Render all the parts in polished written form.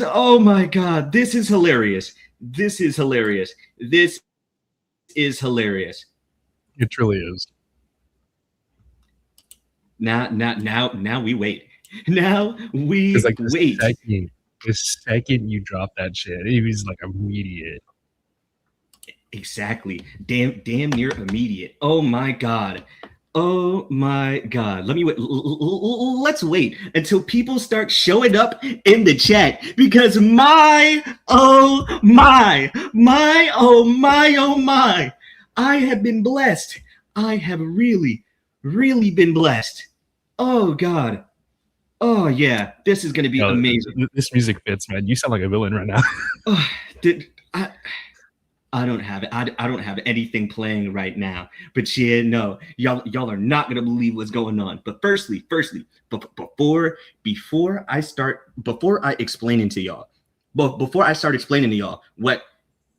Oh my god, this is hilarious. This is hilarious. This is hilarious. It truly is. Now we wait. Now we Like wait. The second you drop that shit, it was like immediate. Exactly. Damn near immediate. Oh my god. Oh my god. Let me wait. Let's wait until people start showing up in the chat because my oh my I have been blessed. I have really been blessed. Oh god. Oh yeah, this is gonna be amazing. This music fits, man. You sound like a villain right now. I don't have it. I don't have anything playing right now. But yeah, no, y'all are not gonna believe what's going on. But firstly, before I explain to y'all what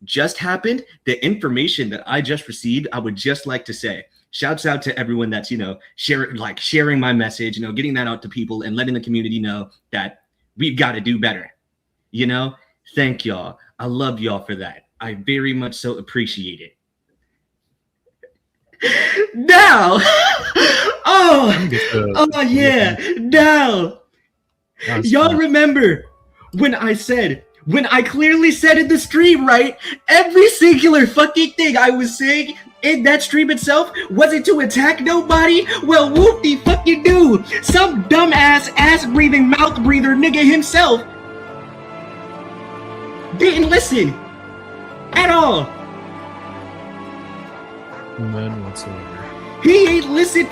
just happened, the information that I just received, I would just like to say, shouts out to everyone that's sharing my message, getting that out to people and letting the community know that we've got to do better. Thank y'all. I love y'all for that. I very much so appreciate it. Now, now, y'all remember when I clearly said in the stream, right? Every singular fucking thing I was saying in that stream itself wasn't to attack nobody. Well, whoop-de-fucking-do. Some dumbass ass-breathing, mouth-breather nigga himself didn't listen at all. None whatsoever. He ain't listened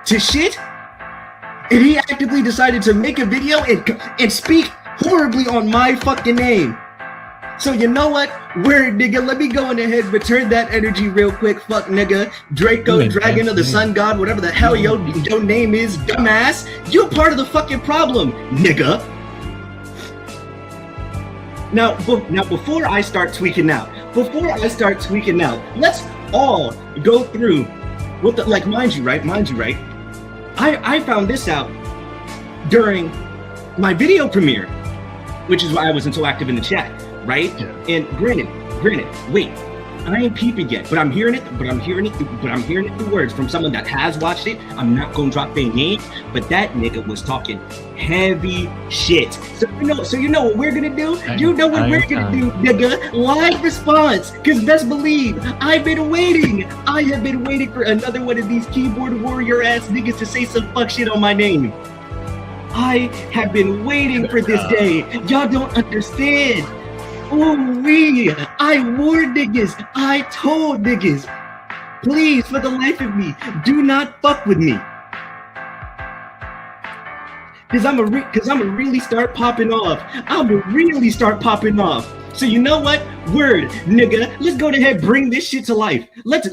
to shit, and he actively decided to make a video and speak horribly on my fucking name. So you know what? Word, nigga, let me go on ahead and return that energy real quick. Fuck, nigga. Draco, Dragon of the Sun God, whatever the hell your name is, dumbass. You're part of the fucking problem, nigga. Now, before I start tweaking out, let's all go through with the, mind you, right? I found this out during my video premiere, which is why I wasn't so active in the chat, right? Yeah. And granted, wait, I ain't peeping yet, but I'm hearing it through words from someone that has watched it. I'm not gonna drop their name, but that nigga was talking heavy shit. So you know what we're gonna do? Nigga? Live response. Cause best believe, I have been waiting for another one of these keyboard warrior ass niggas to say some fuck shit on my name. I have been waiting for this day. Y'all don't understand. Ooh-wee, I warned niggas. I told niggas. Please, for the life of me, do not fuck with me. Cause I'ma really start popping off. So you know what? Word, nigga. Let's go ahead and bring this shit to life. Let's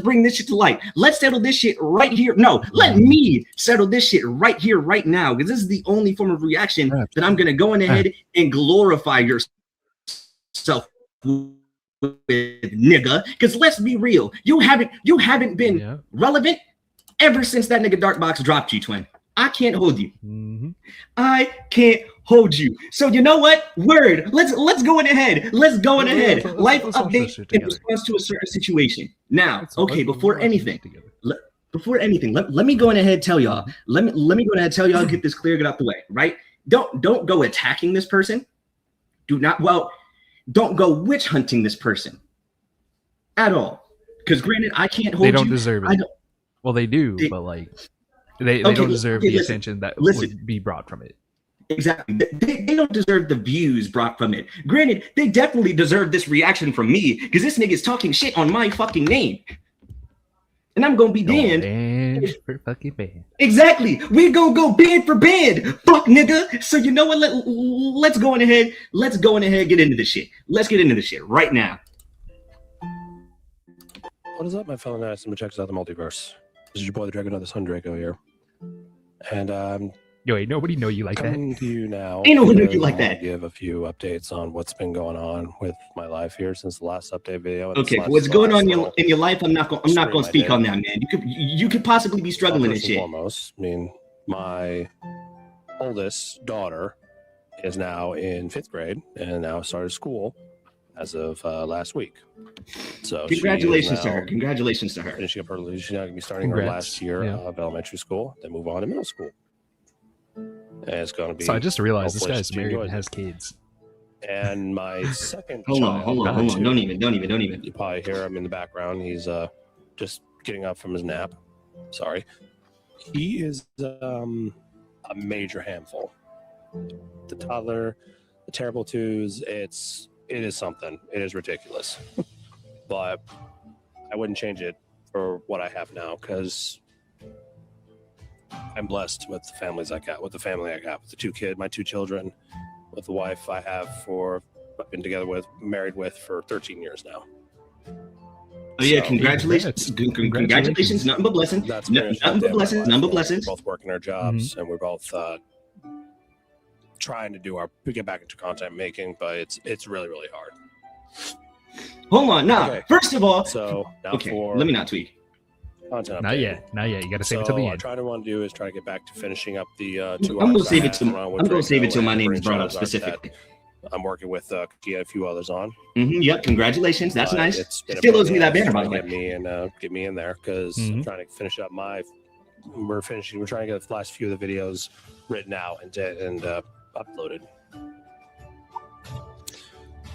bring this shit to life. Let's settle this shit right here. No, let me settle this shit right here, right now. Because this is the only form of reaction that I'm gonna go ahead and glorify yourself with, nigga. Because let's be real, you haven't been relevant ever since that nigga Darkbox dropped you, twin. I can't hold you. I can't hold you. So you know what? Word. Let's go ahead. Life update in response to a certain situation. Now, okay. Before anything, let me go ahead and tell y'all. Let me go ahead and tell y'all. Get this clear. Get out the way. Right? Don't go attacking this person. Don't go witch hunting this person at all. Because granted, I can't hold you. They don't deserve it. Well, they do, but like. They don't deserve the attention that would be brought from it. Exactly. They don't deserve the views brought from it. Granted, they definitely deserve this reaction from me because this nigga's talking shit on my fucking name. And I'm going to be banned. Banned for fucking banned. Exactly. We're going to go banned for banned. Fuck, nigga. So you know what? Let's go on ahead. Let's go on ahead get into this shit. Let's get into this shit right now. What is up, my fellow nerds? Someone checks out the multiverse. This is your boy, the Dragon of the Sun, Draco here. And yo, ain't nobody know you like that. Coming to you now. Ain't nobody know you like that. Give a few updates on what's been going on with my life here since the last update video. Okay, what's going on in your life? I'm not going to speak on that, man. You could possibly be struggling and shit. Foremost, I mean, my oldest daughter is now in 5th grade and now started school as of last week. So congratulations to her. Congratulations to her. Finishing up her, she's now going to be starting her last year of elementary school, then move on to middle school. And it's going to be. So I just realized this guy's married and has kids. And my second hold on. Don't even. You probably hear him in the background. He's just getting up from his nap. Sorry. He is a major handful. The toddler, the terrible twos, it is something. It is ridiculous. But I wouldn't change it for what I have now because I'm blessed with the family I got, with my 2 children, with the wife I've been together with, married with for 13 years now. Oh yeah, congratulations. Congratulations. Nothing but blessings. Nothing but blessings. We're both working our jobs and we're both trying to get back into content making, but it's really, really hard. Hold on. Now, first of all, let me not tweak. Content not yet. You got to save it till the end. What I want to do is try to get back to finishing up the 2 I'm going to save it till my name is brought up specifically. I'm working with a few others on. Yep. Congratulations. That's nice. Still owes me that banner, by the way. Get me in there because I'm trying to finish up we're trying to get the last few of the videos written out and uploaded.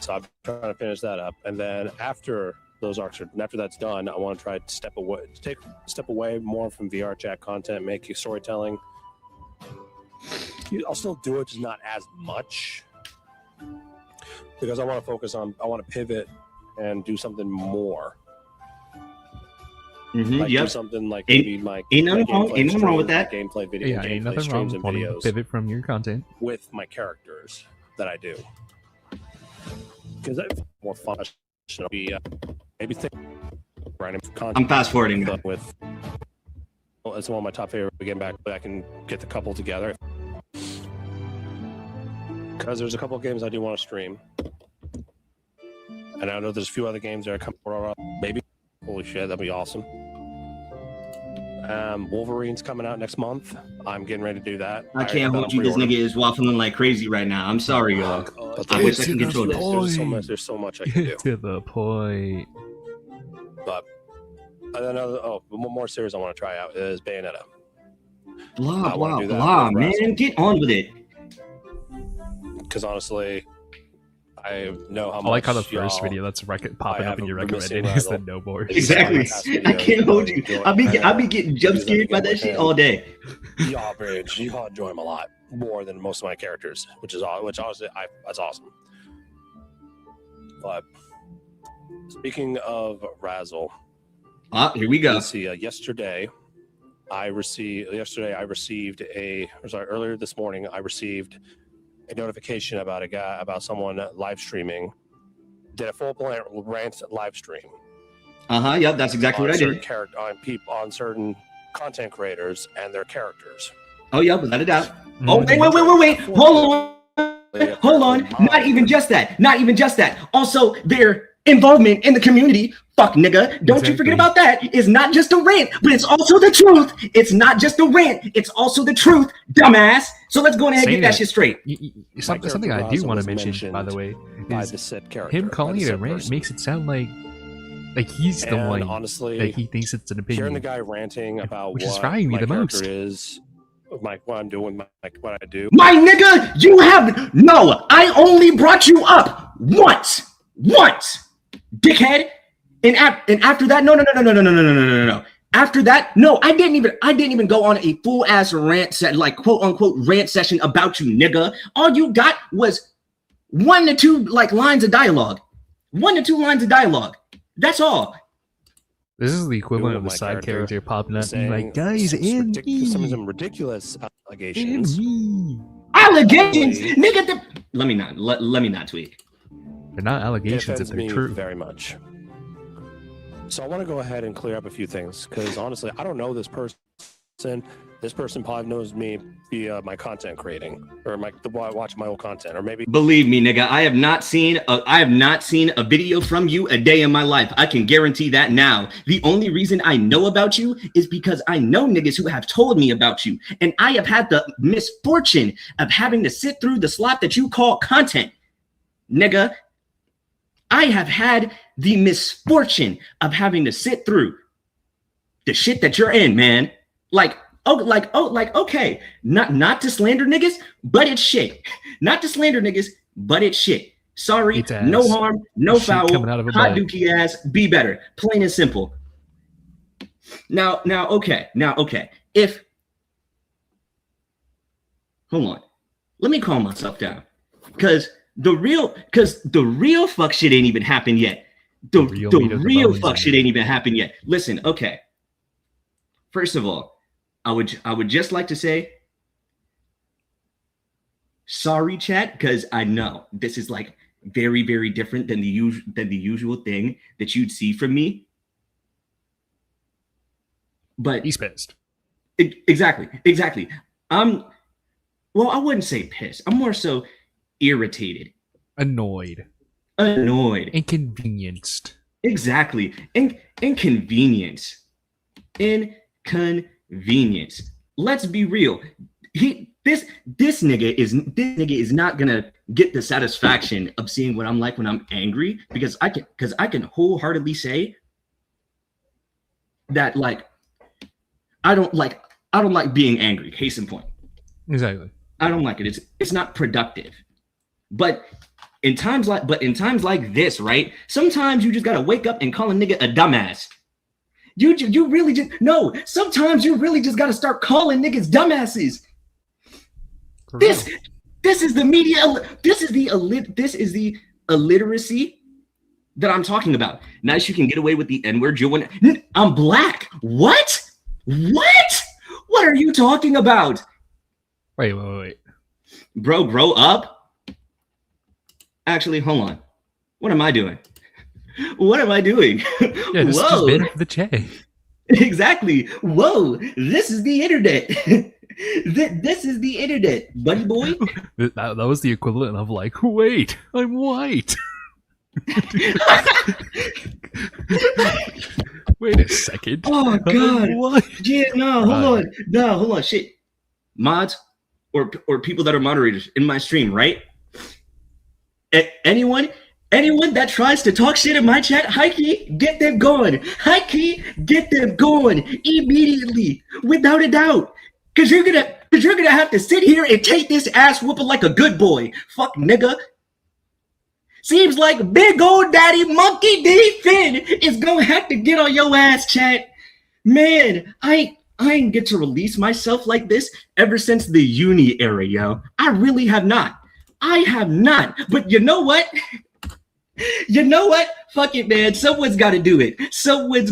So I'm trying to finish that up, and then after that's done, I want to try to take a step away more from VR chat content, make storytelling. I'll still do it, just not as much, because I want to pivot and do something more. Do something like maybe ain't nothing wrong with that. Gameplay video, ain't nothing wrong with videos. Pivot from your content with my characters that I do, because that's more fun. Maybe think random content. I'm fast forwarding with. Well, it's one of my top favorite again back, but I can get the couple together because there's a couple of games I do want to stream, and I know there's a few other games that are coming. Maybe holy shit, that'd be awesome. Wolverine's coming out next month. I'm getting ready to do that. I can't hold you. This nigga is waffling like crazy right now. I'm sorry, y'all. I wish I could control this. There's so much I can do. To the point. But one more series I want to try out is Bayonetta. Blah, man. Get on with it. Because honestly, I know how much. I like how the first video that's popping up in your recommended is the no more. Exactly. I can't hold you. I be getting jump scared by that shit all day. Y'all enjoy him a lot more than most of my characters, which honestly that's awesome. But speaking of Razzle, here we go. Let's see. Earlier this morning, I received a notification about someone live streaming, did a full rant live stream. Yep, that's exactly what I did. On certain content creators and their characters. Oh, yeah, without a doubt. Oh, wait. Hold on. Not even just that. Also, their involvement in the community. Fuck, nigga. Don't you forget about that. It's not just a rant, but it's also the truth. It's not just a rant. It's also the truth, dumbass. So let's go ahead and get that shit straight. Something I do want to mention, by the way, is him calling it a rant makes it sound like he's the one. Honestly, that he thinks it's an opinion. Hearing the guy ranting about which is frying me the most. What I'm doing, what I do. My nigga, I only brought you up once, dickhead. And after that, no. After that, no, I didn't even go on a full ass rant set, like quote unquote rant session about you, nigga. All you got was 1 to 2 lines of dialogue. 1 to 2 lines of dialogue. That's all. This is the equivalent of the side character popping up and like, guys, in me. Some ridiculous allegations. Allegations, nigga. Let me not tweak. They're not allegations if they're true. Very much. So I want to go ahead and clear up a few things because honestly, I don't know this person. This person probably knows me via my content creating or watching my old content, or maybe. Believe me, nigga, I have not seen a video from you a day in my life. I can guarantee that now. The only reason I know about you is because I know niggas who have told me about you, and I have had the misfortune of having to sit through the slop that you call content, nigga. I have had the misfortune of having to sit through the shit that you're in, man. Okay, not to slander niggas, but it's shit. Not to slander niggas, but it's shit. Sorry, no harm, no foul. Hot dookie ass, be better. Plain and simple. Now, okay. If hold on, let me calm myself down, because the real fuck shit ain't even happened yet. The real fuck shit ain't even happened yet. Listen, okay. First of all, I would just like to say sorry, chat, because I know this is like very, very different than the usual thing that you'd see from me. But he's pissed. Exactly. Well, I wouldn't say pissed. I'm more so irritated. Annoyed. Inconvenienced. Exactly. Inconvenience. Let's be real. This nigga is not gonna get the satisfaction of seeing what I'm like when I'm angry, because I can wholeheartedly say that, like, I don't like being angry. Case in point. Exactly. I don't like it. It's not productive. But in times like this, right? Sometimes you just gotta wake up and call a nigga a dumbass. You really just no. Sometimes you really just gotta start calling niggas dumbasses. This is the media. This is the illiteracy that I'm talking about. Nice, you can get away with the N-word. I'm black. What? What are you talking about? Wait. Bro, grow up. Actually, hold on. What am I doing? Yeah, this is just better for the chat. Exactly. Whoa, this is the internet. This is the internet, buddy boy. That was the equivalent of like, wait, I'm white. Wait a second. Oh god. What? Yeah, hold on. Shit. Mods or people that are moderators in my stream, right? Anyone that tries to talk shit in my chat, high-key, get them going. High-key, get them going immediately, without a doubt. Because you're gonna have to sit here and take this ass whooping like a good boy. Fuck nigga. Seems like big old daddy Monkey D. Finn is gonna have to get on your ass, chat. Man, I ain't get to release myself like this ever since the uni era, yo. I really have not. But you know what? Fuck it, man. Someone's got to do it. So let's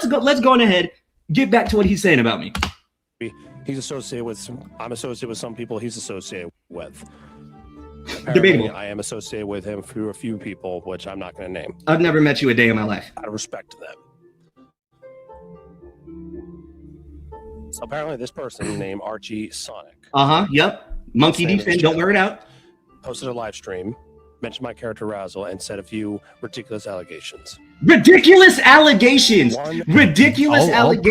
go on ahead. Get back to what he's saying about me. He's associated with I'm associated with some people he's associated with. Debatable. I am associated with him through a few people, which I'm not going to name. I've never met you a day in my life. Out of respect to them. So apparently this person named Archie Sonic. Yep. Monkey D. Finn, don't wear it out. Posted a live stream, mentioned my character Razzle, and said a few ridiculous allegations. Ridiculous allegations. All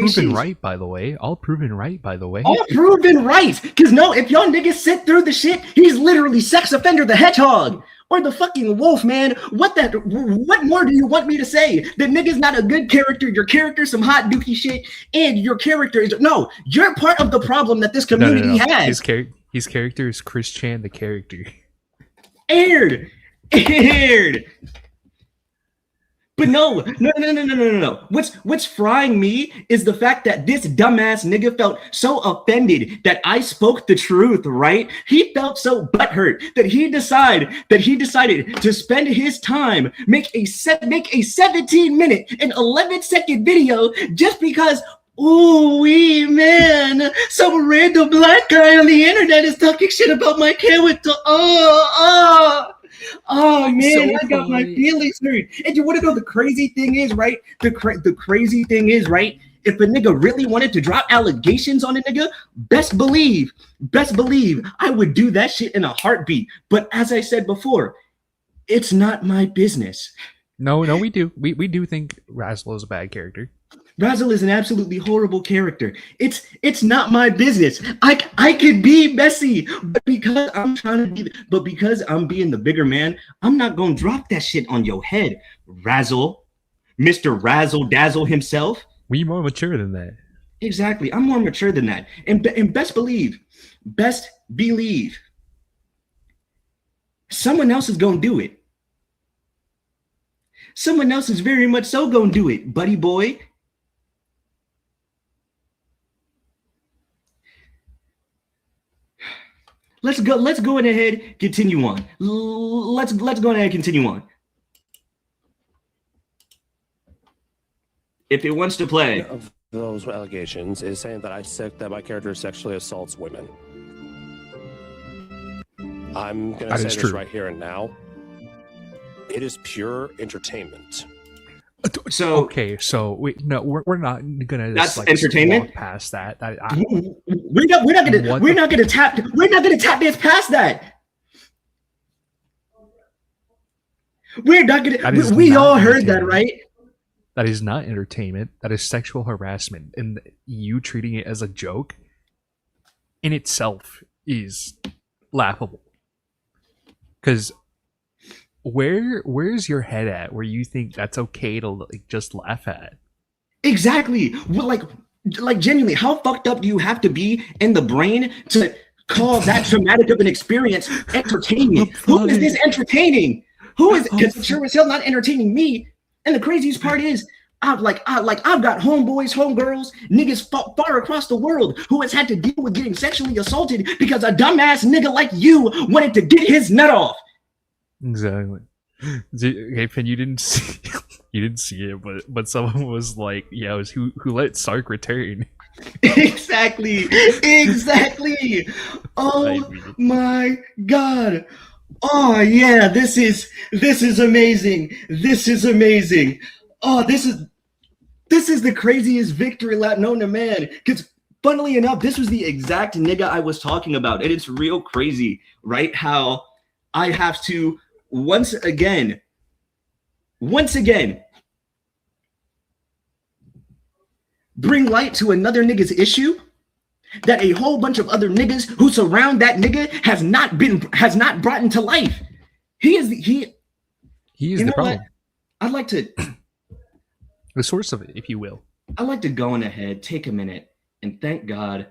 proven right, by the way. All proven right. Because no, if y'all niggas sit through the shit, he's literally Sex Offender the Hedgehog. Or the fucking wolf, man. What more do you want me to say? The nigga's not a good character. Your character's some hot dookie shit. And your character is... No, you're part of the problem that this community has. His character is Chris Chan, the character. Aired. But no. What's frying me is the fact that this dumbass nigga felt so offended that I spoke the truth, right? He felt so butthurt that he decided to spend his time, make a 17-minute and 11-second video just because, ooh, man, some random black guy on the internet is talking shit about my character. Oh man, I got my feelings hurt. And you want to know the crazy thing is, right? The crazy thing is, right, If a nigga really wanted to drop allegations on a nigga, best believe, I would do that shit in a heartbeat. But as I said before, it's not my business. No, we do. We do think Razzle is a bad character. Razzle is an absolutely horrible character. It's not my business. I could be messy, but because I'm being the bigger man, I'm not gonna drop that shit on your head, Razzle, Mr. Razzle Dazzle himself. We more mature than that. Exactly, I'm more mature than that, and best believe, someone else is gonna do it. Someone else is very much so gonna do it, buddy boy. Let's go ahead, continue on. Let's go ahead and continue on. If it wants to play. Of those allegations is saying that my character sexually assaults women. I'm gonna say this right here and now. It is pure entertainment. So we're not gonna. That's like entertainment. Walk past that. We're not gonna tap dance past that. We're not gonna. We all heard that, right? That is not entertainment. That is sexual harassment, and you treating it as a joke in itself is laughable. Because where's your head at where you think that's okay to like just laugh at? Exactly. Well, like genuinely, how fucked up do you have to be in the brain to call that traumatic of an experience entertainment? Who is this entertaining? Who is? Because sure as hell not entertaining me. And the craziest part is, I've got homeboys, homegirls, niggas far across the world who has had to deal with getting sexually assaulted because a dumbass nigga like you wanted to get his nut off. Exactly. Okay, Finn, you didn't see it, but someone was like, "Yeah, it was who let Sark return." Exactly. Oh my god. Oh yeah, this is amazing. This is amazing. Oh, this is the craziest victory lap known to man. Because funnily enough, this was the exact nigga I was talking about, and it's real crazy, right? How I have to once again bring light to another nigga's issue that a whole bunch of other niggas who surround that nigga has not brought into life. He is the problem. I'd like to the source of it, if you will. I'd like to go on ahead, take a minute, and thank God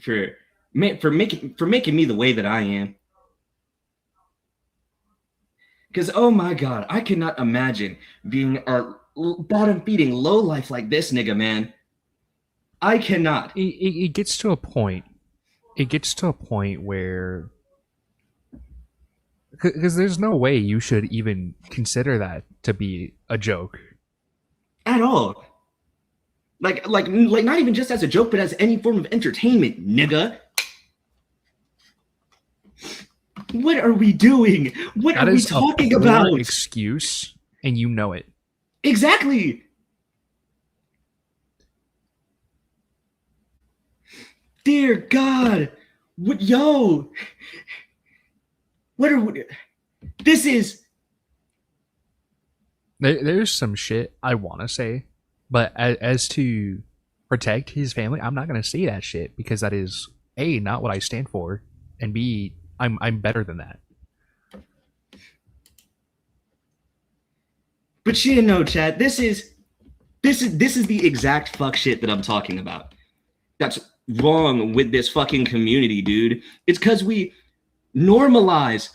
for making me the way that I am. Because oh my God, I cannot imagine being a bottom feeding low life like this nigga, man. I cannot. It gets to a point. It gets to a point where, because there's no way you should even consider that to be a joke at all. Like not even just as a joke, but as any form of entertainment, nigga. What are we doing? What are we talking about? Excuse, and you know it. Exactly. Dear God, what are we? This is. There's some shit I want to say, but as to protect his family, I'm not gonna say that shit because that is A, not what I stand for, and B, I'm better than that. But you know, Chad, this is the exact fuck shit that I'm talking about. That's wrong with this fucking community, dude. It's because we normalize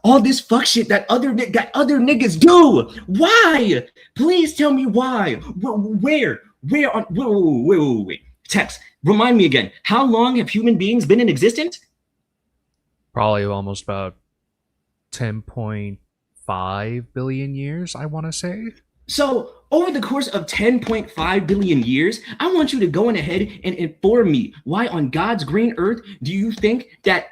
all this fuck shit that other niggas do. Why? Please tell me why. Where? Wait. Tex, remind me again. How long have human beings been in existence? Probably almost about 10.5 billion years, I want to say. So over the course of 10.5 billion years, I want you to go on ahead and inform me why on God's green earth do you think that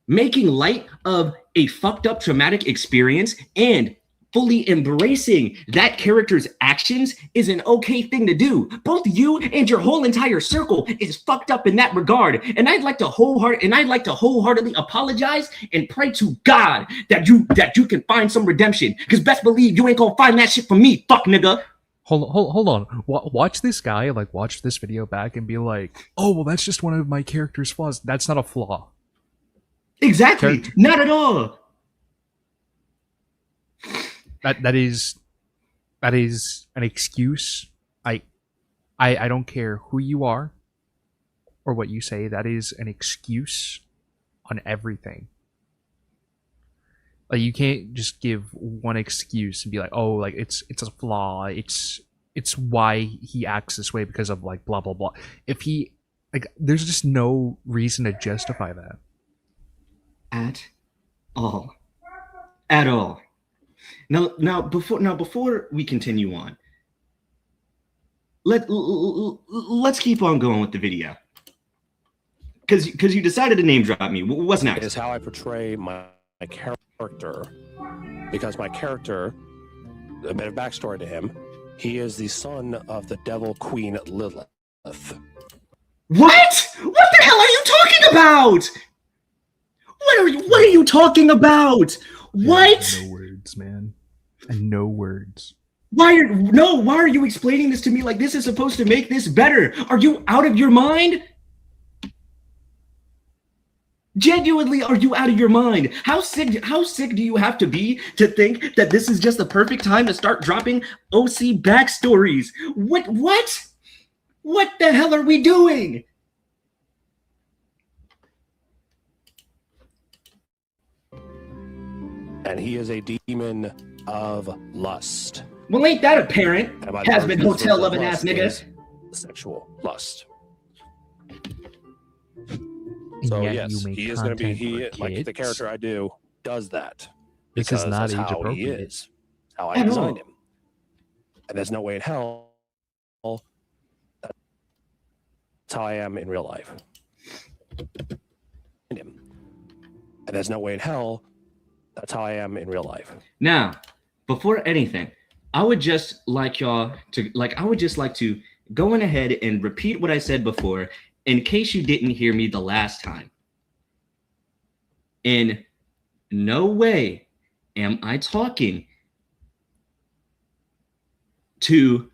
making light of a fucked up traumatic experience and fully embracing that character's actions is an okay thing to do. Both you and your whole entire circle is fucked up in that regard. And I'd like to wholeheartedly apologize and pray to God that you can find some redemption. Because best believe you ain't gonna find that shit from me, fuck nigga. Hold on. Watch this guy, like, watch this video back and be like, oh, well, that's just one of my character's flaws. That's not a flaw. Exactly. Not at all. That is an excuse. I don't care who you are or what you say. That is an excuse on everything. Like, you can't just give one excuse and be like, oh, like, it's a flaw. It's why he acts this way because of, like, blah blah blah. If he, like, there's just no reason to justify that at all. Now before we continue on, let's keep on going with the video. Because you decided to name drop me. What's next? Is how I portray my character. Because my character, a bit of backstory to him, he is the son of the devil queen Lilith. What? What the hell are you talking about? What are you talking about? What? No words, man. No words. Why are you explaining this to me like this is supposed to make this better? Are you out of your mind? Genuinely, are you out of your mind? How sick do you have to be to think that this is just the perfect time to start dropping OC backstories? What the hell are we doing? And he is a demon of lust. Well, ain't that apparent? Has been hotel loving ass nigga. Sexual lust. So yes, he is going to be like the character I do does that. This is not age how appropriate. he is, how I designed him, and there's no way in hell that's how I am in real life. And there's no way in hell that's how I am in real life. Now, before anything, I would just like to go on ahead and repeat what I said before in case you didn't hear me the last time. In no way am I talking to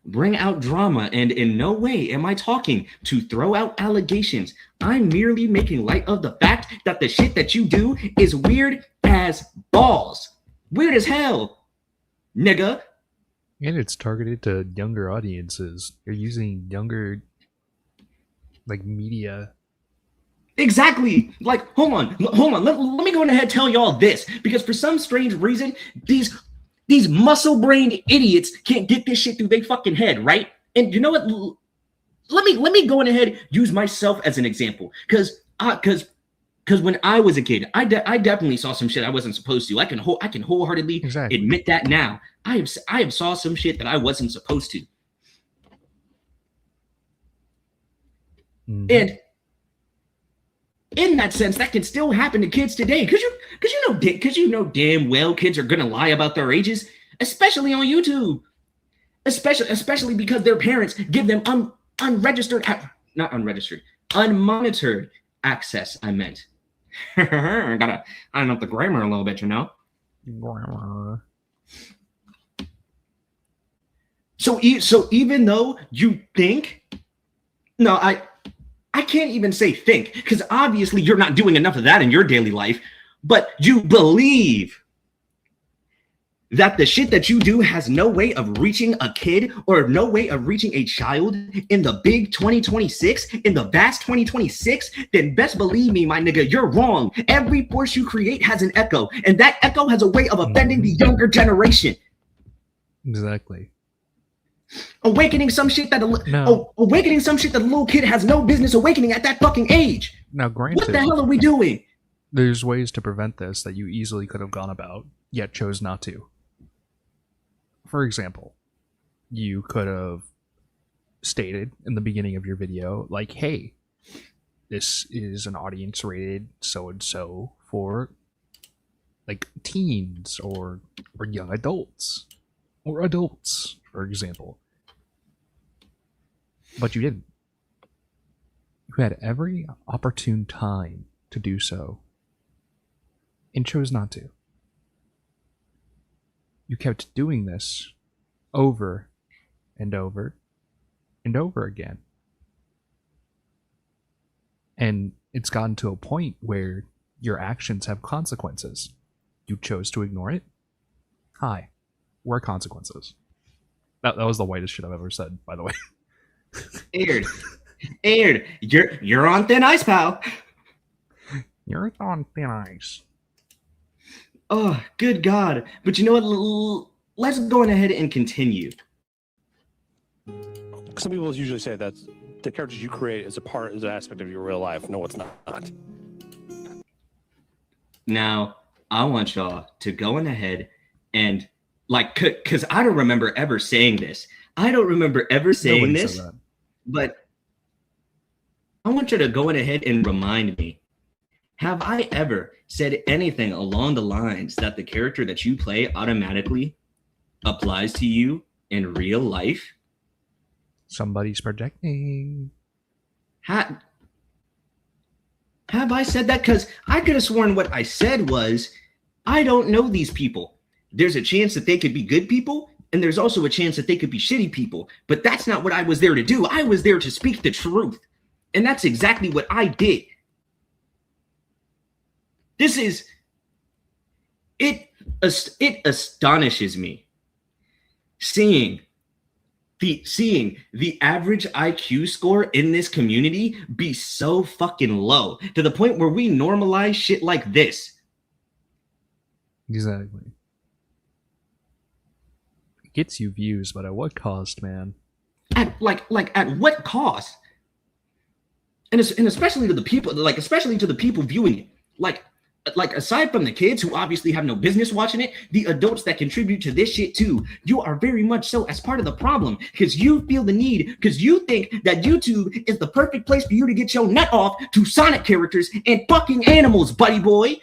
bring out drama, and in no way am I talking to throw out allegations. I'm merely making light of the fact that the shit that you do is weird as balls. Weird as hell, nigga. And it's targeted to younger audiences. You're using younger, like, media. Exactly. Like, hold on. Let me go ahead and tell y'all this, because for some strange reason, these muscle-brained idiots can't get this shit through their fucking head, right? And you know what? Let me go ahead and use myself as an example, because when I was a kid, I definitely saw some shit I wasn't supposed to. I can wholeheartedly admit that now. I have saw some shit that I wasn't supposed to. Mm-hmm. And in that sense, that can still happen to kids today, because you know damn well kids are gonna lie about their ages, especially on YouTube, especially because their parents give them unmonitored access. I meant. I gotta iron up the grammar a little bit, you know. Grammar. So even though you think, no, I can't even say think, because obviously you're not doing enough of that in your daily life, but you believe that the shit that you do has no way of reaching a kid or no way of reaching a child in the big 2026, in the vast 2026, then best believe me, my nigga, you're wrong. Every force you create has an echo, and that echo has a way of offending the younger generation. Exactly. Awakening some shit that a little kid has no business awakening at that fucking age. Now, granted, what the hell are we doing? There's ways to prevent this that you easily could have gone about, yet chose not to. For example, you could have stated in the beginning of your video, like, hey, this is an audience rated so-and-so for like teens or young adults or adults, for example. But you didn't. You had every opportune time to do so and chose not to. You kept doing this over and over and over again. And it's gotten to a point where your actions have consequences. You chose to ignore it. Hi, where are consequences? That was the whitest shit I've ever said, by the way. Aird, you're on thin ice, pal. You're on thin ice. Oh, good God. But you know what? Let's go ahead and continue. Some people usually say that the characters you create is an aspect of your real life. No, it's not. Now, I want y'all to go ahead and, like, because I don't remember ever saying this. I don't remember ever saying Nobody this, said that. but I want you to go ahead and remind me. Have I ever said anything along the lines that the character that you play automatically applies to you in real life? Somebody's projecting. Have I said that? Because I could have sworn what I said was, I don't know these people. There's a chance that they could be good people, and there's also a chance that they could be shitty people. But that's not what I was there to do. I was there to speak the truth. And that's exactly what I did. It astonishes me seeing the average IQ score in this community be so fucking low to the point where we normalize shit like this. Exactly. It gets you views, but at what cost, man? At what cost? And especially to the people viewing it. Like aside from the kids who obviously have no business watching it, the adults that contribute to this shit too, you are very much so as part of the problem because you feel the need, because you think that YouTube is the perfect place for you to get your nut off to Sonic characters and fucking animals, buddy boy.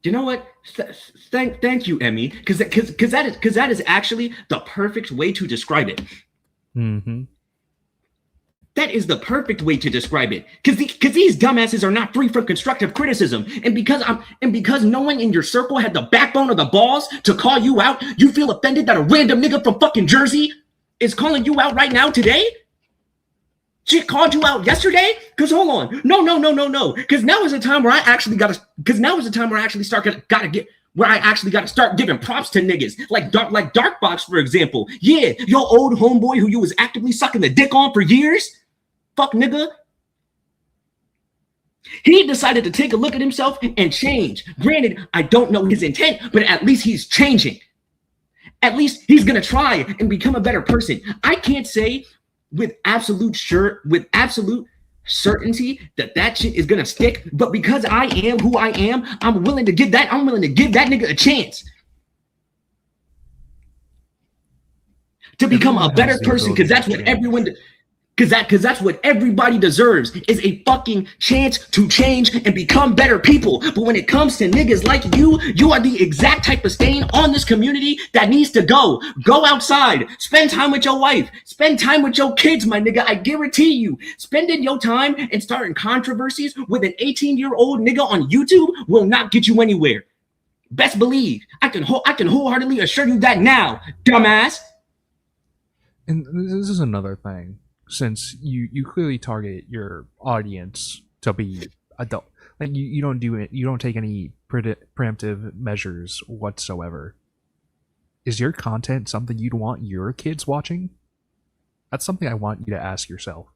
You know what? Thank you, Emmy, because that is actually the perfect way to describe it. Mm-hmm. That is the perfect way to describe it. Because these dumbasses are not free from constructive criticism. And because no one in your circle had the backbone or the balls to call you out, you feel offended that a random nigga from fucking Jersey is calling you out right now today? Shit called you out yesterday? Because hold on. No. Because now is the time where I actually gotta start giving props to niggas like Darkbox, for example. Yeah, your old homeboy who you was actively sucking the dick on for years. Fuck nigga. He decided to take a look at himself and change. Granted, I don't know his intent, but at least he's changing. At least he's gonna try and become a better person. I can't say with absolute certainty that shit is gonna stick, but because I am who I am, I'm willing to give that nigga a chance to become a better person, because that's what that's what everybody deserves, is a fucking chance to change and become better people. But when it comes to niggas like you are the exact type of stain on this community that needs to go outside, spend time with your wife, spend time with your kids, my nigga. I guarantee you, spending your time and starting controversies with an 18-year-old nigga on YouTube will not get you anywhere. Best believe. I can wholeheartedly assure you that now, dumbass. And this is another thing. Since you clearly target your audience to be adult, like you don't do it, you don't take any preemptive measures whatsoever. Is your content something you'd want your kids watching? That's something I want you to ask yourself.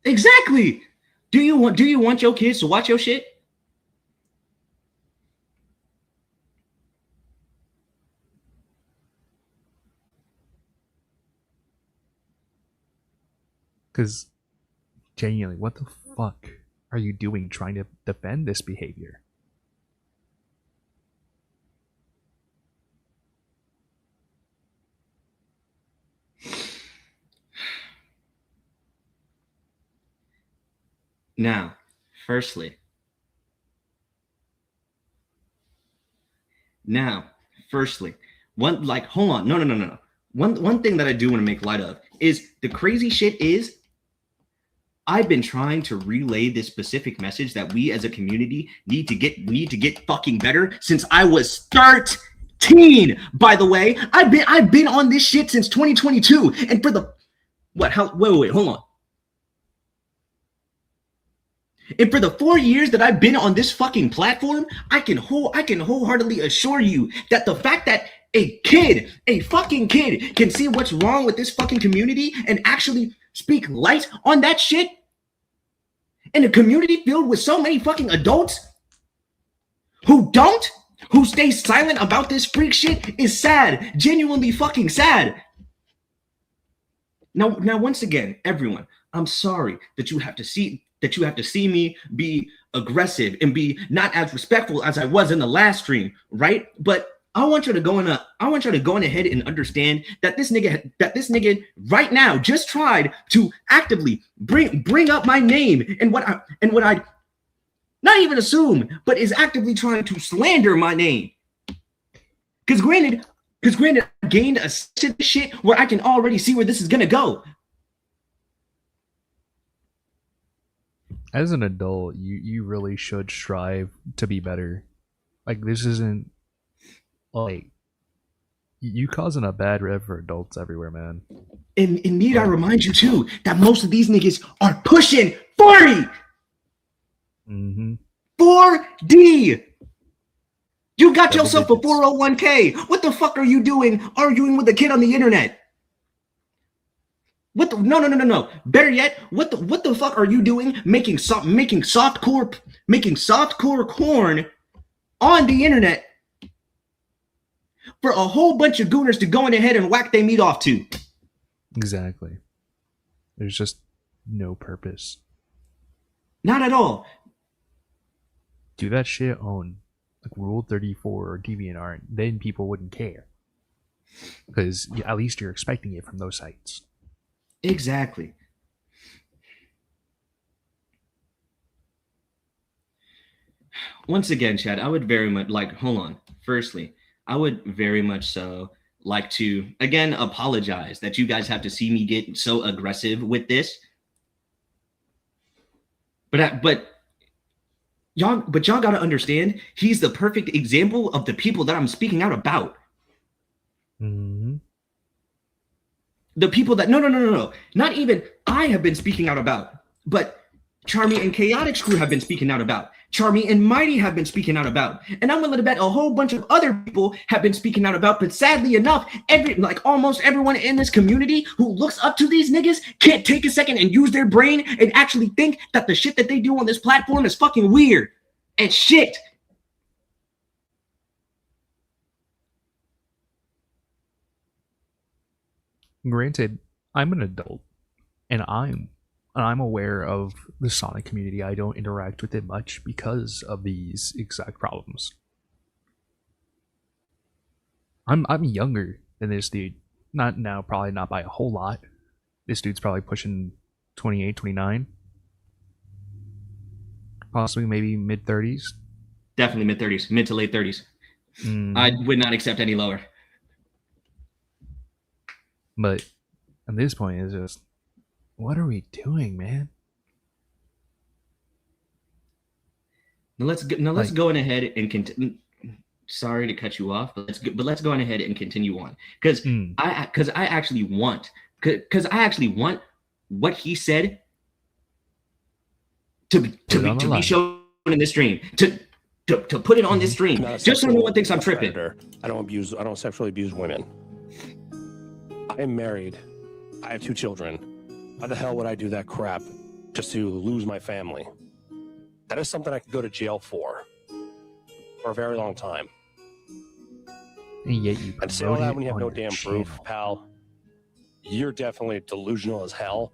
Exactly. Do you want your kids to watch your shit? Because genuinely, what the fuck are you doing trying to defend this behavior? Now, firstly, hold on. No. One thing that I do want to make light of is the crazy shit is I've been trying to relay this specific message that we as a community need to get fucking better since I was 13. By the way, I've been on this shit since 2022, and for the wait, hold on. And for the 4 years that I've been on this fucking platform, I can wholeheartedly assure you that the fact that a fucking kid can see what's wrong with this fucking community and actually speak light on that shit in a community filled with so many fucking adults who stay silent about this freak shit is sad, genuinely fucking sad. Now once again, everyone, I'm sorry that you have to see me be aggressive and be not as respectful as I was in the last stream, right? But I want you to go on ahead and understand that this nigga right now just tried to actively bring up my name and what I not even assume, but is actively trying to slander my name. Because granted, I gained a shit where I can already see where this is gonna go. As an adult, you really should strive to be better. Like, this isn't like you causing a bad rev for adults everywhere, man. And need I remind you too that most of these niggas are pushing 40. Mm-hmm. 4D. You got yourself a 401k. What the fuck are you doing arguing with a kid on the internet? What the no. Better yet, what the fuck are you doing making softcore corn on the internet for a whole bunch of gooners to go in ahead and whack their meat off to? Exactly. There's just no purpose. Not at all. Do that shit on like Rule 34 or DeviantArt, then people wouldn't care. Because at least you're expecting it from those sites. Exactly. Once again, Chad, I would very much hold on. Firstly, I would very much so like to again apologize that you guys have to see me get so aggressive with this. But y'all got to understand, he's the perfect example of the people that I'm speaking out about. Mm-hmm. The people that no, not even I have been speaking out about, but Charmy and Chaotic's crew have been speaking out about. Charmy and Mighty have been speaking out about, and I'm willing to bet a whole bunch of other people have been speaking out about. But sadly enough, almost everyone in this community who looks up to these niggas can't take a second and use their brain and actually think that the shit that they do on this platform is fucking weird and shit. Granted, I'm an adult, and I'm aware of the Sonic community. I don't interact with it much because of these exact problems. I'm younger than this dude. Not now, probably not by a whole lot. This dude's probably pushing 28, 29. Possibly maybe mid-30s. Definitely mid-30s, mid to late 30s. I would not accept any lower. But at this point, it's just, what are we doing, man? Now let's go on ahead and continue. Sorry to cut you off, but let's go on ahead and continue on because I actually want what he said to be shown in this stream to put it on this stream. Just so no one thinks I'm tripping. I don't sexually abuse women. I am married. I have 2 children. Why the hell would I do that crap just to lose my family? That is something I could go to jail for a very long time. And yet you say all that when you have no damn proof, pal. You're definitely delusional as hell,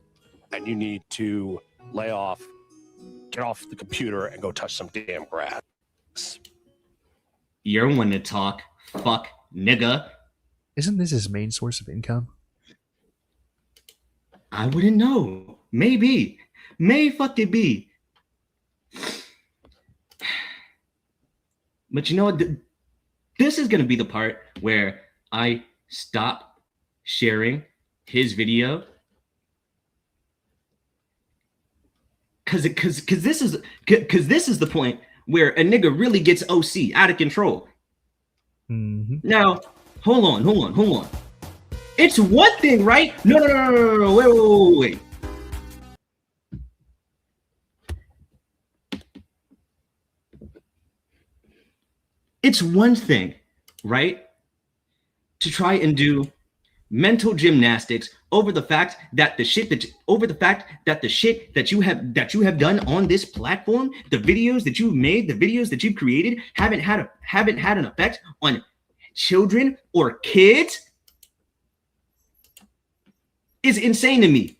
and you need to lay off, get off the computer, and go touch some damn grass. You're one to talk, fuck, nigga. Isn't this his main source of income? I wouldn't know. Maybe. May fucking be. But you know what? This is going to be the part where I stop sharing his video. Cause this is the point where a nigga really gets OC out of control. Mm-hmm. Now, hold on. It's one thing, right? No, wait. It's one thing, right, to try and do mental gymnastics over the fact that the shit that you have done on this platform, the videos that you've made, the videos that you've created haven't had an effect on children or kids is insane to me.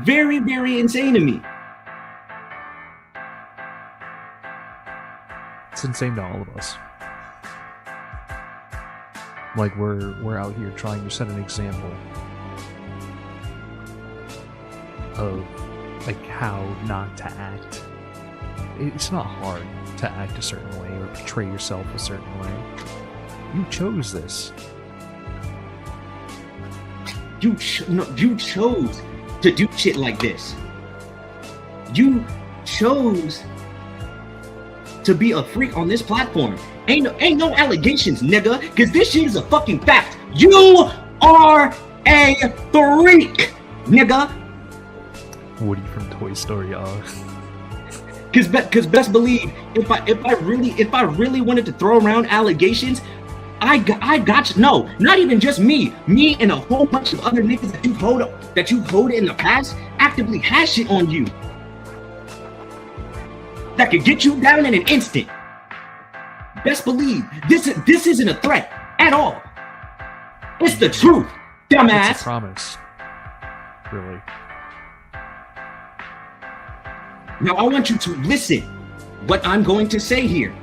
Very, very insane to me. It's insane to all of us. Like we're out here trying to set an example of like how not to act. It's not hard to act a certain way or portray yourself a certain way. You chose this. You chose to do shit like this. You chose to be a freak on this platform. Ain't no allegations, nigga, because this shit is a fucking fact. You are a freak, nigga. Woody from Toy Story, Cause best believe, if I really wanted to throw around allegations, I got you. No, not even just me and a whole bunch of other niggas that you've hold in the past actively has shit on you that could get you down in an instant. Best believe this isn't a threat at all. It's the truth, dumbass. It's a promise. Really. Now I want you to listen what I'm going to say here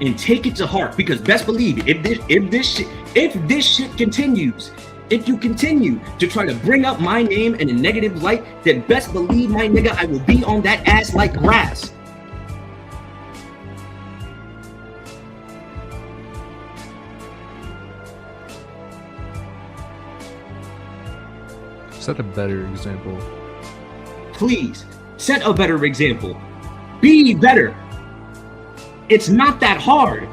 and take it to heart, because best believe if this shit continues, if you continue to try to bring up my name in a negative light, then best believe, my nigga, I will be on that ass like grass. Set a better example. Please, set a better example. Be better. It's not that hard.